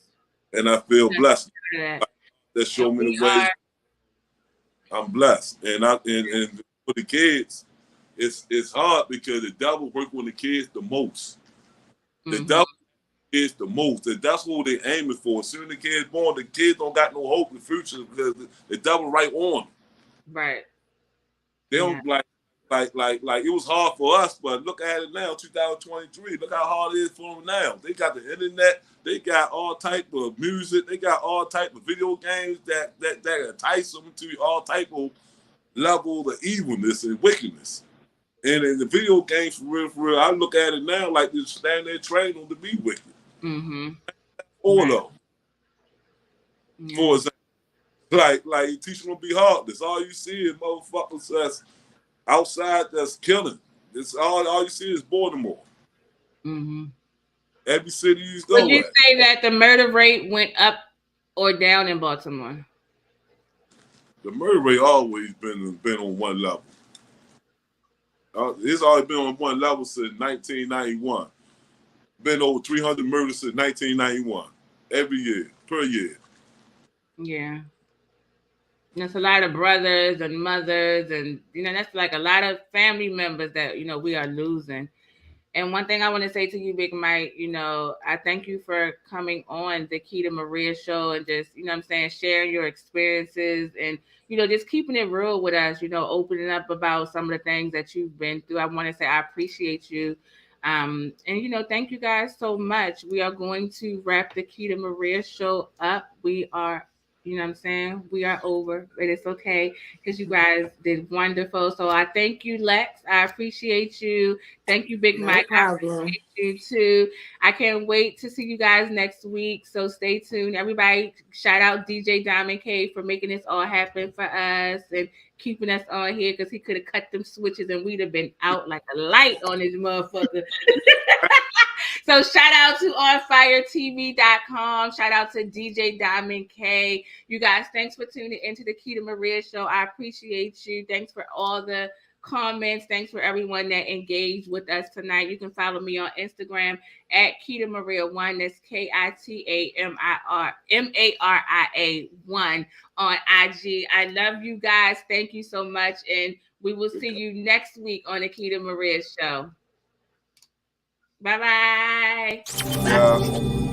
And I feel blessed. That showed me the way. I'm blessed. And for the kids, it's hard because the devil work on the kids the most. The devil is the most. And that's what they aiming for. As soon as the kids born, the kids don't got no hope in the future because the devil right on them. Right. They don't like it was hard for us, but look at it now, 2023. Look how hard it is for them now. They got the internet, they got all type of music, they got all type of video games that entice them to all type of level of evilness and wickedness. And in the video games, for real, I look at it now like they're standing there training them to be wicked. All of them. For example, like you teach them to be heartless. All you see is motherfuckers that's outside that's killing. It's all you see is Baltimore. Every city you go. Would you say that the murder rate went up or down in Baltimore? The murder rate always been on one level. It's always been on one level since 1991. Been over 300 murders since 1991. Every year, per year. Yeah. There's a lot of brothers and mothers, and that's like a lot of family members that we are losing. And one thing I want to say to you, Big Mike, I thank you for coming on the Keita Maria show and just, sharing your experiences and, just keeping it real with us, opening up about some of the things that you've been through. I want to say I appreciate you. And, thank you guys so much. We are going to wrap the Keita Maria show up. We are we are over, but it's okay because you guys did wonderful. So I thank you, Lex. I appreciate you. Thank you, Big Mike. I appreciate you too. I can't wait to see you guys next week. So stay tuned. Everybody, shout out DJ Diamond K for making this all happen for us and keeping us on here because he could have cut them switches and we'd have been out like a light on this motherfucker. So shout out to ONFIRE-TV.com. Shout out to DJ Diamond K. You guys, thanks for tuning into the Keita Maria show. I appreciate you. Thanks for all the comments. Thanks for everyone that engaged with us tonight. You can follow me on Instagram at Keita Maria 1. That's KITAMARIA1 on IG. I love you guys. Thank you so much. And we will see you next week on the Keita Maria show. Bye-bye. Yeah.